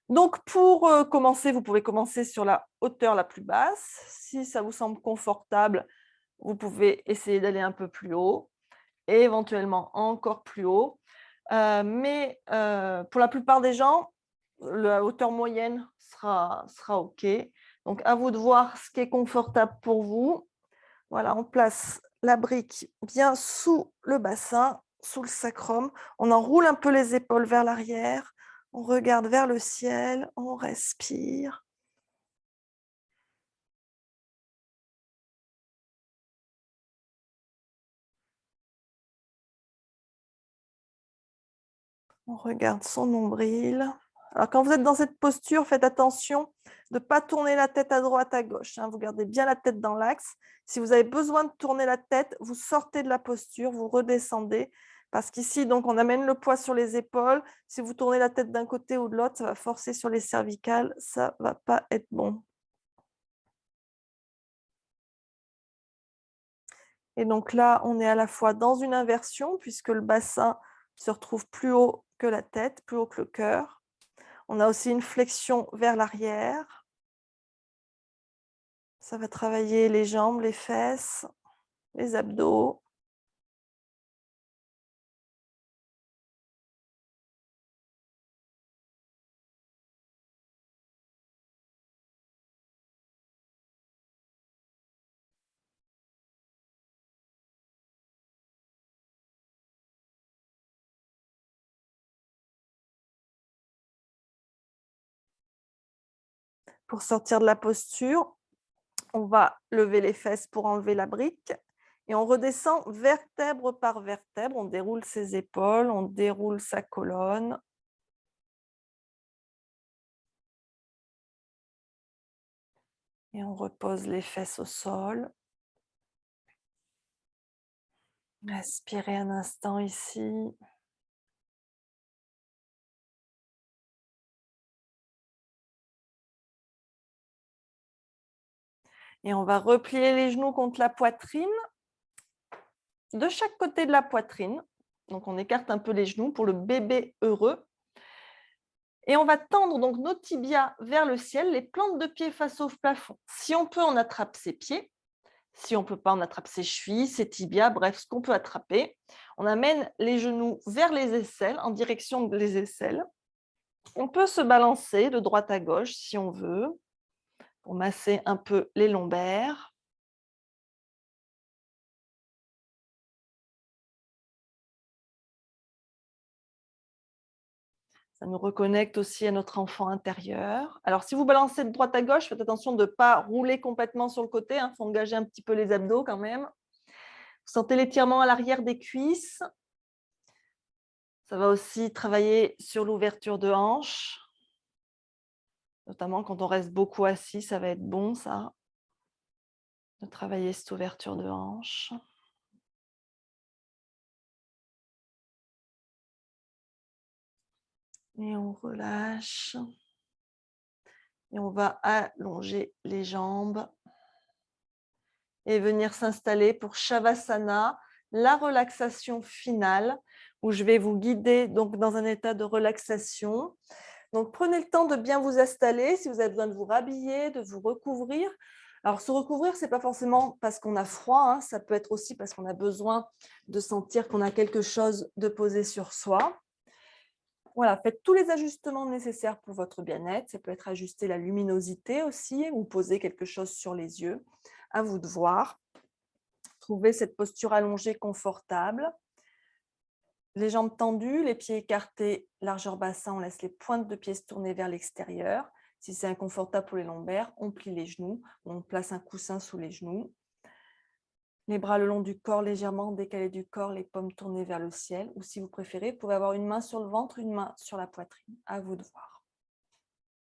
Donc, pour commencer, vous pouvez commencer sur la hauteur la plus basse. Si ça vous semble confortable, vous pouvez essayer d'aller un peu plus haut et éventuellement encore plus haut. Mais pour la plupart des gens, la hauteur moyenne sera OK. Donc, à vous de voir ce qui est confortable pour vous. Voilà, on place la brique bien sous le bassin, sous le sacrum. On enroule un peu les épaules vers l'arrière. On regarde vers le ciel, on respire. On regarde son nombril. Alors, quand vous êtes dans cette posture, faites attention de ne pas tourner la tête à droite, à gauche. Vous gardez bien la tête dans l'axe. Si vous avez besoin de tourner la tête, vous sortez de la posture, vous redescendez. Parce qu'ici, donc, on amène le poids sur les épaules. Si vous tournez la tête d'un côté ou de l'autre, ça va forcer sur les cervicales. Ça ne va pas être bon. Et donc là, on est à la fois dans une inversion, puisque le bassin se retrouve plus haut que la tête, plus haut que le cœur. On a aussi une flexion vers l'arrière. Ça va travailler les jambes, les fesses, les abdos. Pour sortir de la posture, on va lever les fesses pour enlever la brique et on redescend vertèbre par vertèbre. On déroule ses épaules, on déroule sa colonne. Et on repose les fesses au sol. Respirez un instant ici. Et on va replier les genoux contre la poitrine, de chaque côté de la poitrine. Donc, on écarte un peu les genoux pour le bébé heureux. Et on va tendre donc nos tibias vers le ciel, les plantes de pied face au plafond. Si on peut, on attrape ses pieds. Si on ne peut pas, on attrape ses chevilles, ses tibias, bref, ce qu'on peut attraper. On amène les genoux vers les aisselles, en direction des aisselles. On peut se balancer de droite à gauche si on veut, pour masser un peu les lombaires. Ça nous reconnecte aussi à notre enfant intérieur. Alors, si vous balancez de droite à gauche, faites attention de ne pas rouler complètement sur le côté. Il faut engager un petit peu les abdos quand même. Vous sentez l'étirement à l'arrière des cuisses. Ça va aussi travailler sur l'ouverture de hanche. Notamment quand on reste beaucoup assis, ça va être bon, ça, de travailler cette ouverture de hanche. Et on relâche. Et on va allonger les jambes et venir s'installer pour Shavasana, la relaxation finale, où je vais vous guider donc dans un état de relaxation. Donc, prenez le temps de bien vous installer. Si vous avez besoin de vous rhabiller, de vous recouvrir. Alors, se recouvrir, ce n'est pas forcément parce qu'on a froid. Ça peut être aussi parce qu'on a besoin de sentir qu'on a quelque chose de posé sur soi. Voilà, faites tous les ajustements nécessaires pour votre bien-être. Ça peut être ajuster la luminosité aussi ou poser quelque chose sur les yeux. À vous de voir. Trouvez cette posture allongée confortable. Les jambes tendues, les pieds écartés, largeur bassin, on laisse les pointes de pieds se tourner vers l'extérieur. Si c'est inconfortable pour les lombaires, on plie les genoux, on place un coussin sous les genoux. Les bras le long du corps, légèrement décalés du corps, les paumes tournées vers le ciel. Ou si vous préférez, vous pouvez avoir une main sur le ventre, une main sur la poitrine. À vous de voir.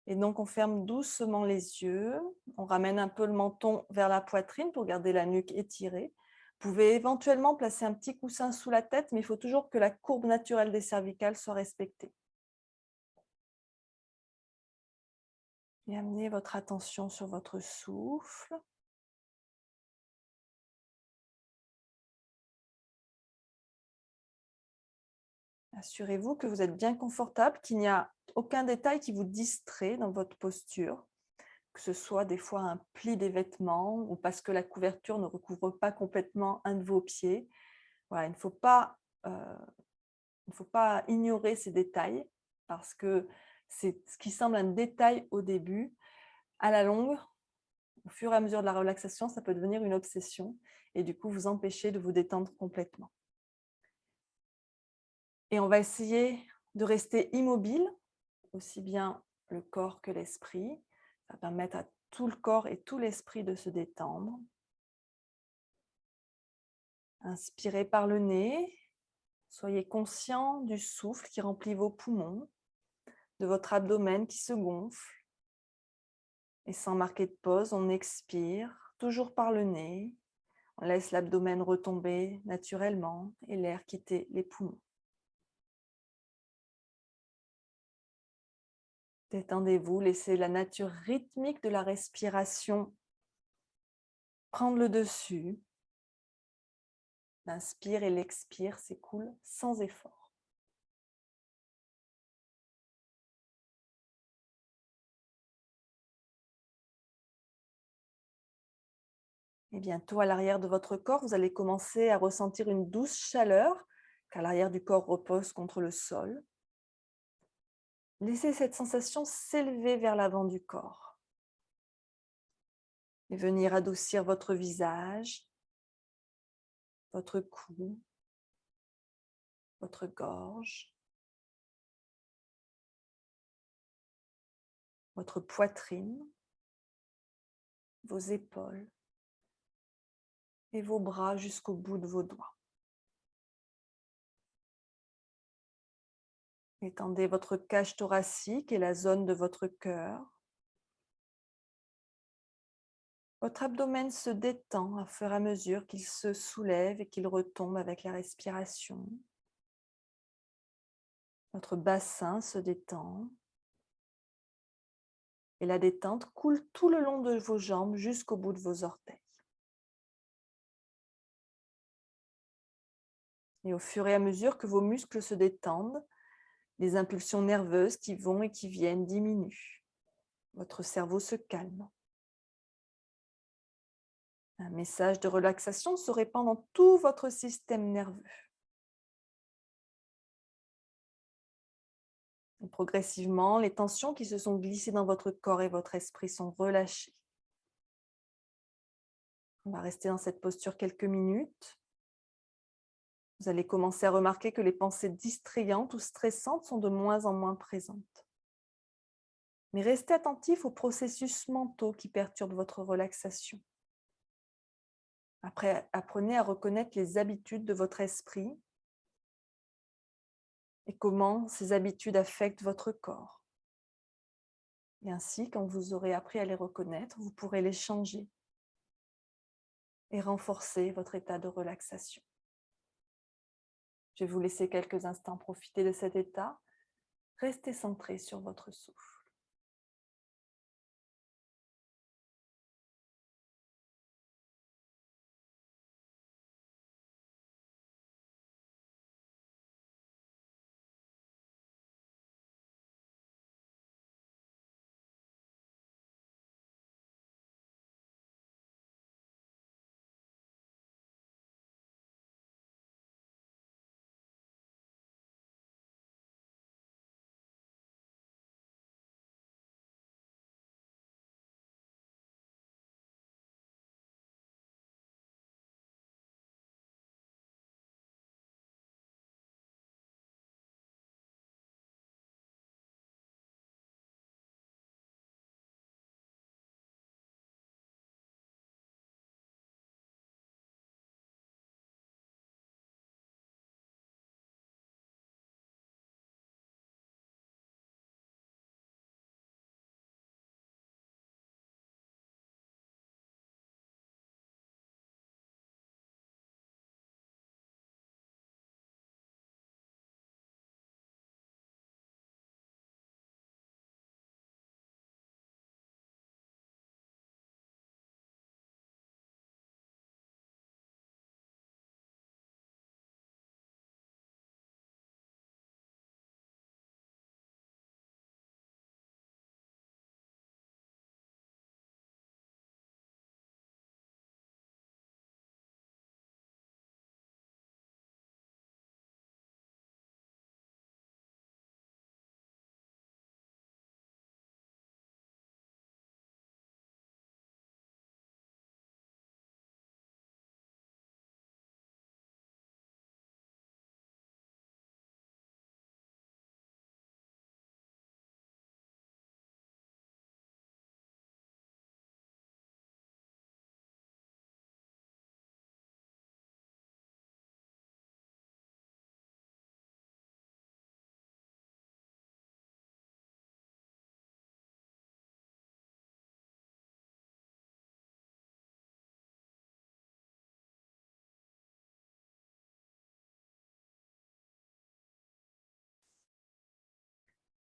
Et donc, on ferme doucement les yeux. On ramène un peu le menton vers la poitrine pour garder la nuque étirée. Vous pouvez éventuellement placer un petit coussin sous la tête, mais il faut toujours que la courbe naturelle des cervicales soit respectée. Et amenez votre attention sur votre souffle. Assurez-vous que vous êtes bien confortable, qu'il n'y a aucun détail qui vous distrait dans votre posture, que ce soit des fois un pli des vêtements ou parce que la couverture ne recouvre pas complètement un de vos pieds. Voilà, il ne faut pas ignorer ces détails parce que c'est ce qui semble un détail au début. À la longue, au fur et à mesure de la relaxation, ça peut devenir une obsession et du coup vous empêcher de vous détendre complètement. Et on va essayer de rester immobile, aussi bien le corps que l'esprit. Ça va permettre à tout le corps et tout l'esprit de se détendre. Inspirez par le nez. Soyez conscient du souffle qui remplit vos poumons, de votre abdomen qui se gonfle. Et sans marquer de pause, on expire, toujours par le nez. On laisse l'abdomen retomber naturellement et l'air quitter les poumons. Détendez-vous, laissez la nature rythmique de la respiration prendre le dessus. L'inspire et l'expire s'écoulent sans effort. Et bientôt, à l'arrière de votre corps, vous allez commencer à ressentir une douce chaleur, car l'arrière du corps repose contre le sol. Laissez cette sensation s'élever vers l'avant du corps et venir adoucir votre visage, votre cou, votre gorge, votre poitrine, vos épaules et vos bras jusqu'au bout de vos doigts. Étendez votre cage thoracique et la zone de votre cœur. Votre abdomen se détend au fur et à mesure qu'il se soulève et qu'il retombe avec la respiration. Votre bassin se détend. Et la détente coule tout le long de vos jambes jusqu'au bout de vos orteils. Et au fur et à mesure que vos muscles se détendent, les impulsions nerveuses qui vont et qui viennent diminuent. Votre cerveau se calme. Un message de relaxation se répand dans tout votre système nerveux. Et progressivement, les tensions qui se sont glissées dans votre corps et votre esprit sont relâchées. On va rester dans cette posture quelques minutes. Vous allez commencer à remarquer que les pensées distrayantes ou stressantes sont de moins en moins présentes. Mais restez attentif aux processus mentaux qui perturbent votre relaxation. Après, apprenez à reconnaître les habitudes de votre esprit et comment ces habitudes affectent votre corps. Et ainsi, quand vous aurez appris à les reconnaître, vous pourrez les changer et renforcer votre état de relaxation. Je vais vous laisser quelques instants profiter de cet état. Restez centré sur votre souffle.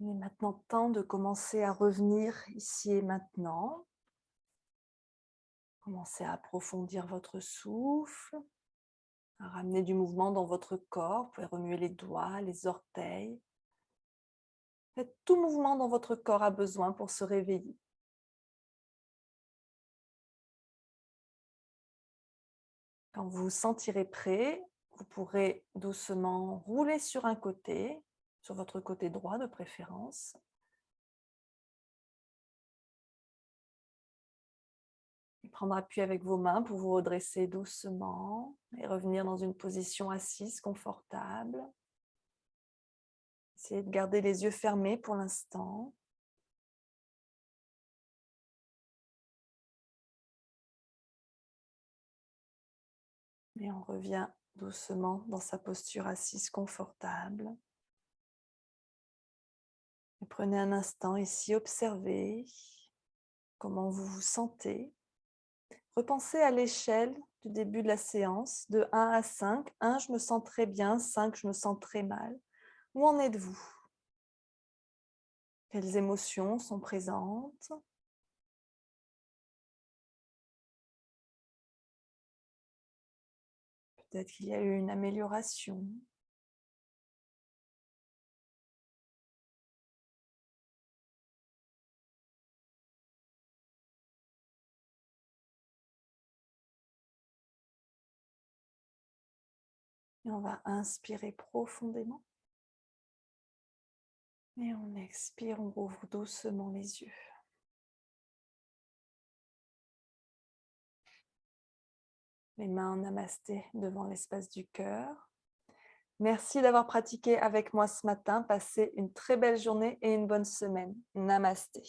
Il est maintenant temps de commencer à revenir ici et maintenant. Commencez à approfondir votre souffle, à ramener du mouvement dans votre corps. Vous pouvez remuer les doigts, les orteils. Faites tout mouvement dont votre corps a besoin pour se réveiller. Quand vous vous sentirez prêt, vous pourrez doucement rouler sur un côté, sur votre côté droit de préférence. Et prendre appui avec vos mains pour vous redresser doucement et revenir dans une position assise confortable. Essayez de garder les yeux fermés pour l'instant. Et on revient doucement dans sa posture assise confortable. Et prenez un instant ici, observez comment vous vous sentez. Repensez à l'échelle du début de la séance, de 1 à 5. 1, je me sens très bien, 5, je me sens très mal. Où en êtes-vous? Quelles émotions sont présentes? Peut-être qu'il y a eu une amélioration. Et on va inspirer profondément. Et on expire, on rouvre doucement les yeux. Les mains en namasté devant l'espace du cœur. Merci d'avoir pratiqué avec moi ce matin. Passez une très belle journée et une bonne semaine. Namasté.